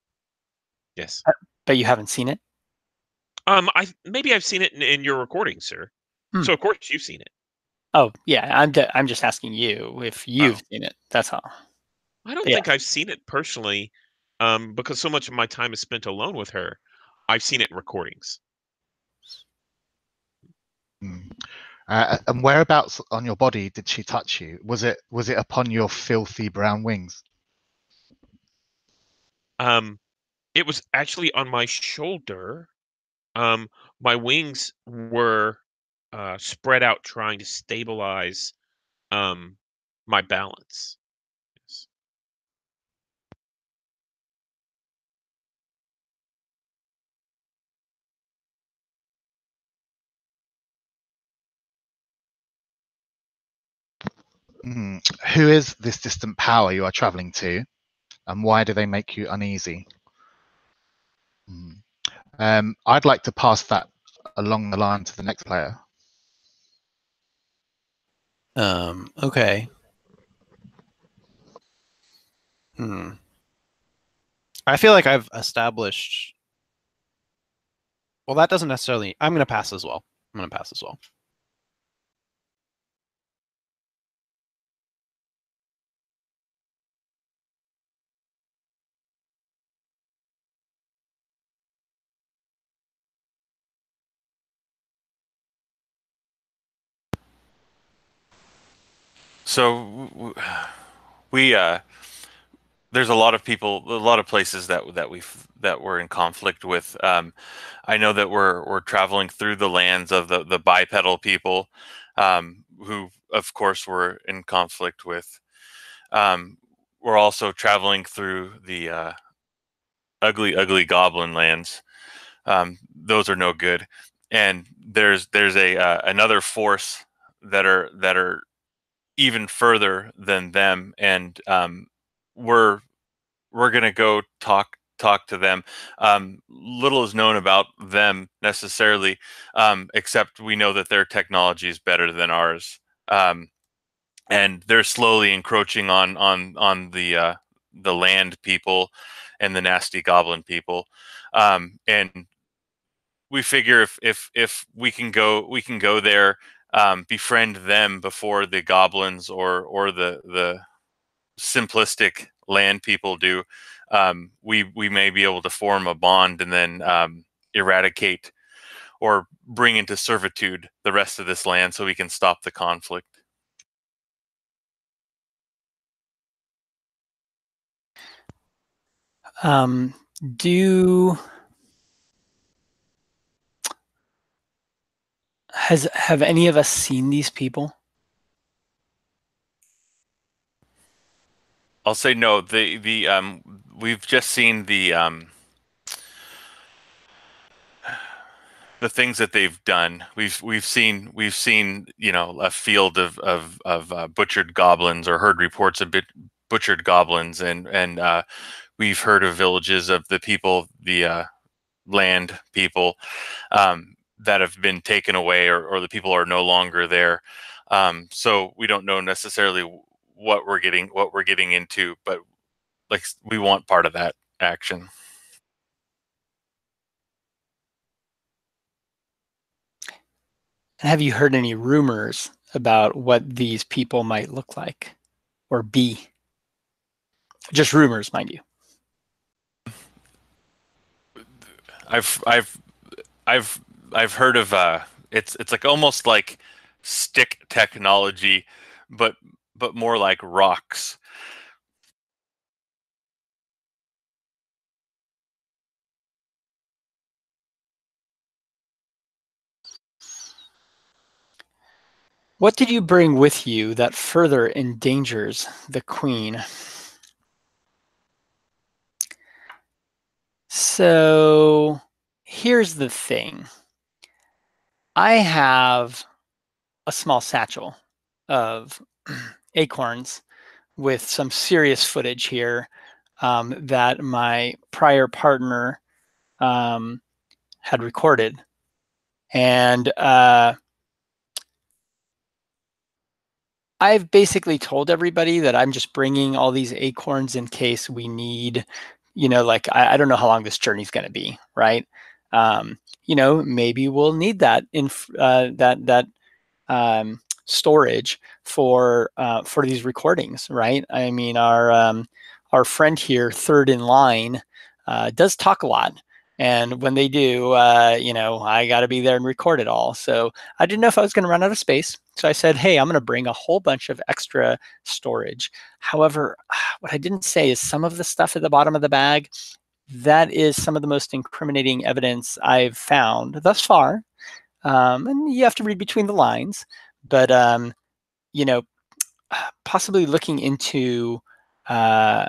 S2: Yes.
S1: But you haven't seen it?
S2: Maybe I've seen it in your recording, sir.
S1: Hmm.
S2: So of course you've seen it.
S1: Oh, yeah. I'm just asking you if you've seen it. That's all.
S2: I don't
S1: Yeah.
S2: think I've seen it personally, because so much of my time is spent alone with her. I've seen it in recordings.
S3: And whereabouts on your body did she touch you? Was it upon your filthy brown wings?
S2: It was actually on my shoulder. My wings were spread out, trying to stabilize my balance. Yes.
S3: Who is this distant power you are traveling to, and why do they make you uneasy? I'd like to pass that along the line to the next player.
S4: Okay. I feel like I've established. Well, that doesn't necessarily. I'm going to pass as well. I'm going to pass as well.
S5: So we there's a lot of people, a lot of places that we're in conflict with. I know that we're traveling through the lands of the bipedal people, who of course we're in conflict with. We're also traveling through the ugly goblin lands. Those are no good. And there's a another force that are even further than them, and we're gonna go talk to them. Little is known about them necessarily, except we know that their technology is better than ours, and they're slowly encroaching on the land people and the nasty goblin people, and we figure if we can go there, befriend them before the goblins or the simplistic land people do. We may be able to form a bond and then eradicate or bring into servitude the rest of this land so we can stop the conflict.
S1: Have any of us seen these people?
S5: I'll say no. We've just seen the things that they've done. We've seen a field of butchered goblins, or heard reports of butchered goblins, and we've heard of villages of the people, the land people, that have been taken away, or the people are no longer there. So we don't know necessarily what we're getting into, but like, we want part of that action.
S1: And have you heard any rumors about what these people might look like or be? Just rumors, mind you.
S5: I've heard of it's like almost like stick technology, but more like rocks.
S1: What did you bring with you that further endangers the queen? So here's the thing. I have a small satchel of acorns with some serious footage here that my prior partner had recorded. And I've basically told everybody that I'm just bringing all these acorns in case we need, like, I don't know how long this journey is going to be, right? Maybe we'll need that storage for these recordings, right? I mean, our friend here, third in line, does talk a lot. And when they do, I got to be there and record it all. So I didn't know if I was going to run out of space. So I said, hey, I'm going to bring a whole bunch of extra storage. However, what I didn't say is some of the stuff at the bottom of the bag, that is some of the most incriminating evidence I've found thus far. And you have to read between the lines, but possibly looking into the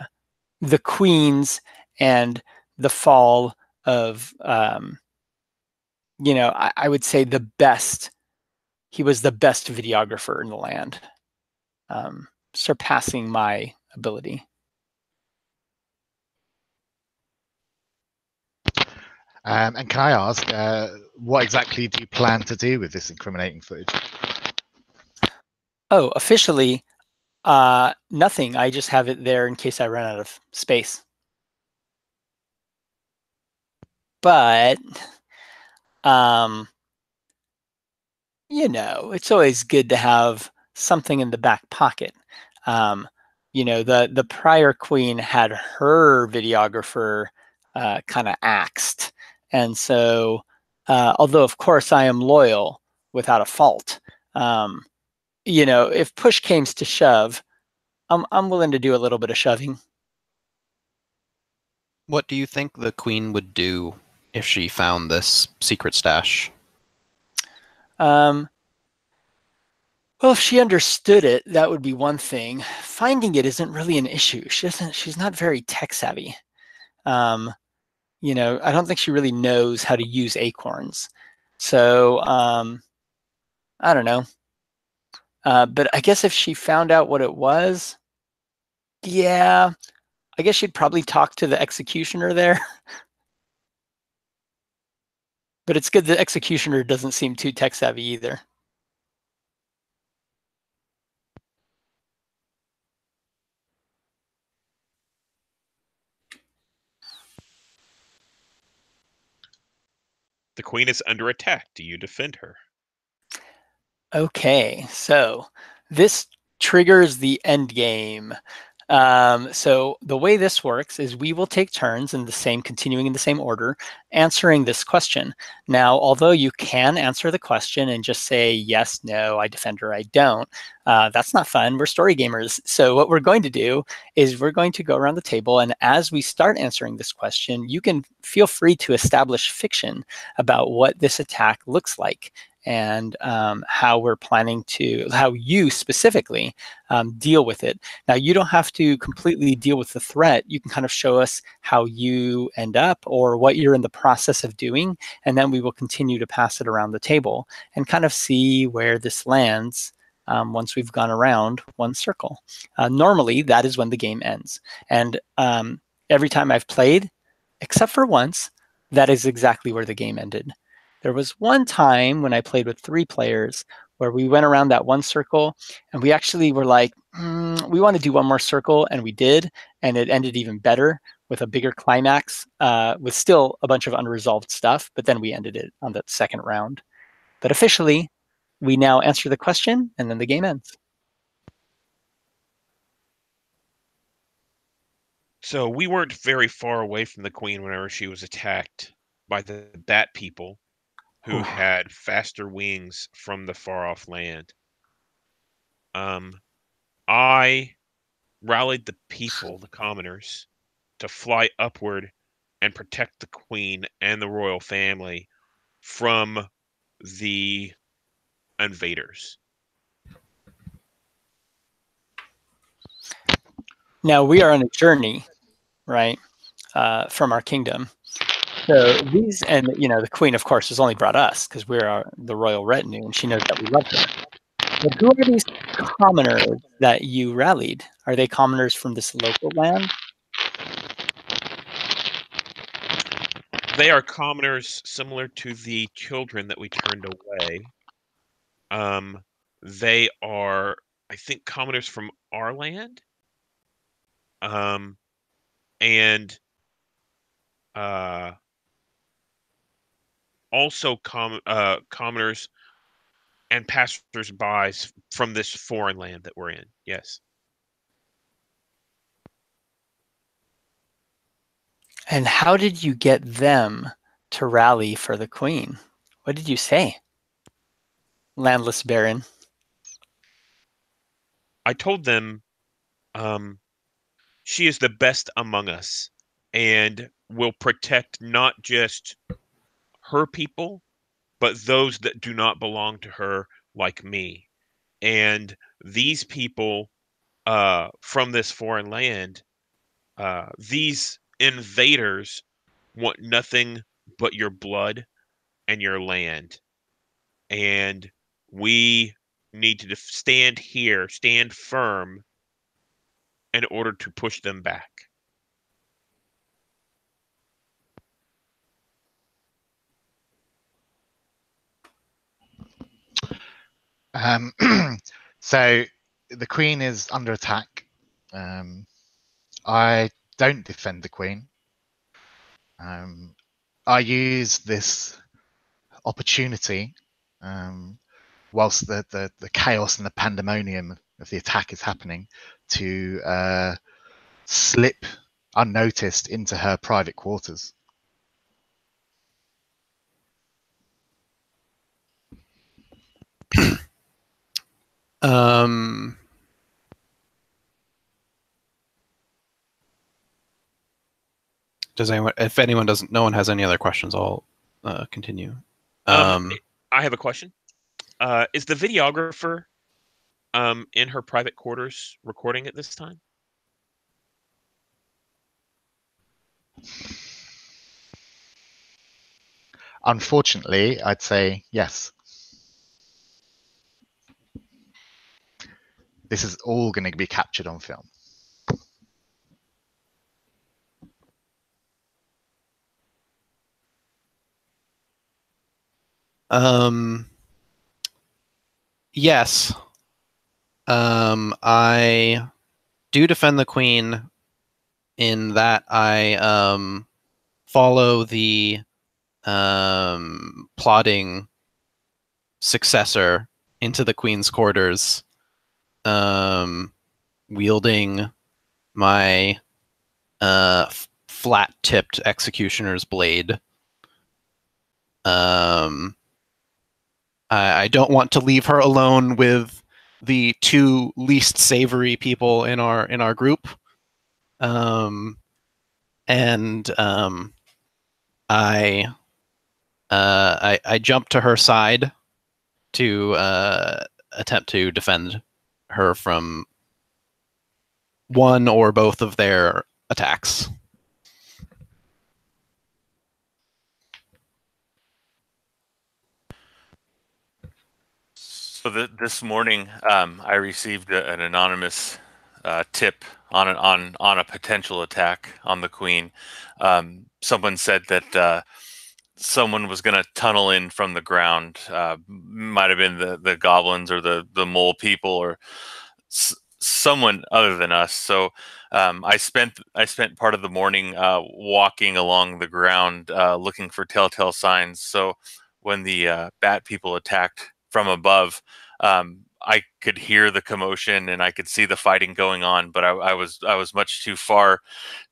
S1: queens and the fall of, I would say he was the best videographer in the land, surpassing my ability.
S3: And can I ask, what exactly do you plan to do with this incriminating footage?
S1: Oh, officially, nothing. I just have it there in case I run out of space. But, it's always good to have something in the back pocket. The prior queen had her videographer kind of axed. And so, although of course I am loyal without a fault, if push came to shove, I'm willing to do a little bit of shoving.
S4: What do you think the queen would do if she found this secret stash?
S1: Well, if she understood it, that would be one thing. Finding it isn't really an issue. She's not very tech savvy. I don't think she really knows how to use acorns. So, I don't know. But I guess if she found out what it was, yeah, I guess she'd probably talk to the executioner there. But it's good the executioner doesn't seem too tech savvy either.
S2: The queen is under attack. Do you defend her?
S1: Okay, so this triggers the end game. So the way this works is we will take turns continuing in the same order, answering this question. Now, although you can answer the question and just say, yes, no, I defend her, I don't, that's not fun. We're story gamers. So what we're going to do is we're going to go around the table, and as we start answering this question, you can feel free to establish fiction about what this attack looks like and how you specifically deal with it. Now, you don't have to completely deal with the threat. You can kind of show us how you end up or what you're in the process of doing, and then we will continue to pass it around the table and kind of see where this lands once we've gone around one circle. Normally, that is when the game ends. And every time I've played, except for once, that is exactly where the game ended. There was one time when I played with 3 players where we went around that one circle and we actually were like, we want to do one more circle, and we did, and it ended even better with a bigger climax with still a bunch of unresolved stuff, but then we ended it on that second round. But officially, we now answer the question and then the game ends.
S2: So we weren't very far away from the queen whenever she was attacked by the bat people who had faster wings from the far-off land. I rallied the people, the commoners, to fly upward and protect the queen and the royal family from the invaders.
S1: Now, we are on a journey, right, from our kingdom. So these, and the queen, of course, has only brought us because we're the royal retinue, and she knows that we love her. But who are these commoners that you rallied? Are they commoners from this local land?
S2: They are commoners similar to the children that we turned away. They are, I think, commoners from our land. And also commoners and passers-by from this foreign land that we're in. Yes.
S1: And how did you get them to rally for the queen? What did you say, landless baron?
S2: I told them she is the best among us and will protect not just her people, but those that do not belong to her, like me. And these people from this foreign land, these invaders want nothing but your blood and your land. And we need to stand here, stand firm in order to push them back.
S3: So the queen is under attack. I don't defend the queen. I use this opportunity whilst the chaos and the pandemonium of the attack is happening to slip unnoticed into her private quarters.
S4: Does anyone? If anyone doesn't, no one has any other questions, I'll continue.
S2: I have a question. Is the videographer in her private quarters recording at this time?
S3: Unfortunately, I'd say yes. This is all going to be captured on film.
S4: Yes. I do defend the queen in that I follow the plotting successor into the queen's quarters, wielding my flat-tipped executioner's blade. I don't want to leave her alone with the two least savory people in our group, and I jump to her side to attempt to defend her from one or both of their attacks.
S5: So this morning, I received an anonymous tip on a potential attack on the Queen. Someone said that someone was going to tunnel in from the ground. Might have been the goblins or the mole people or someone other than us. So I spent part of the morning walking along the ground, looking for telltale signs. So when the bat people attacked from above, I could hear the commotion and I could see the fighting going on, but I was much too far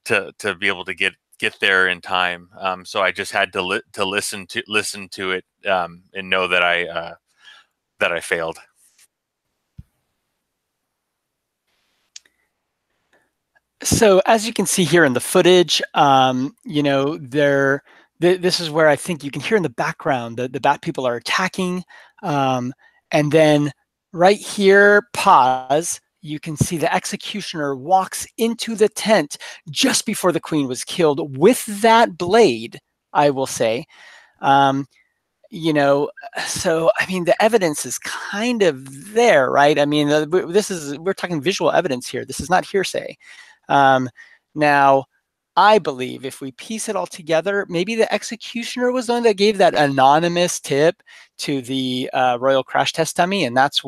S5: to be able to get there in time. So I just had to listen to it and know that I failed.
S1: So as you can see here in the footage, you know, this is where I think you can hear in the background the bat people are attacking. And then right here, pause, you can see the executioner walks into the tent just before the queen was killed with that blade, I will say. so I mean, the evidence is kind of there, right? I mean, we're talking visual evidence here. This is not hearsay. Now, I believe if we piece it all together, maybe the executioner was the one that gave that anonymous tip to the royal crash test dummy, and that's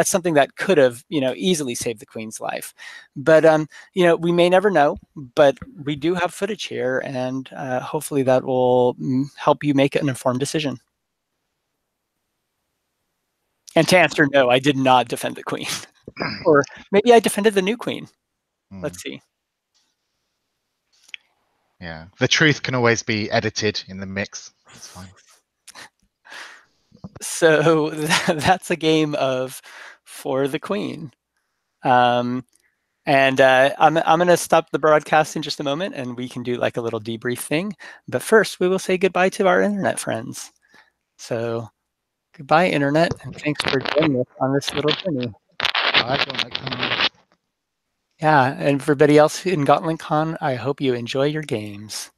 S1: something that could have, easily saved the Queen's life. But we may never know. But we do have footage here, and hopefully that will help you make an informed decision. And to answer, no, I did not defend the Queen, or maybe I defended the new Queen. Let's see.
S3: Yeah, the truth can always be edited in the mix. It's fine.
S1: So that's a game of For the Queen. And I'm going to stop the broadcast in just a moment, and we can do like a little debrief thing. But first, we will say goodbye to our internet friends. So goodbye, internet, and thanks for joining us on this little journey.
S3: Bye, Gauntlet Con.
S1: Yeah, and for everybody else in Gauntlet Con, I hope you enjoy your games.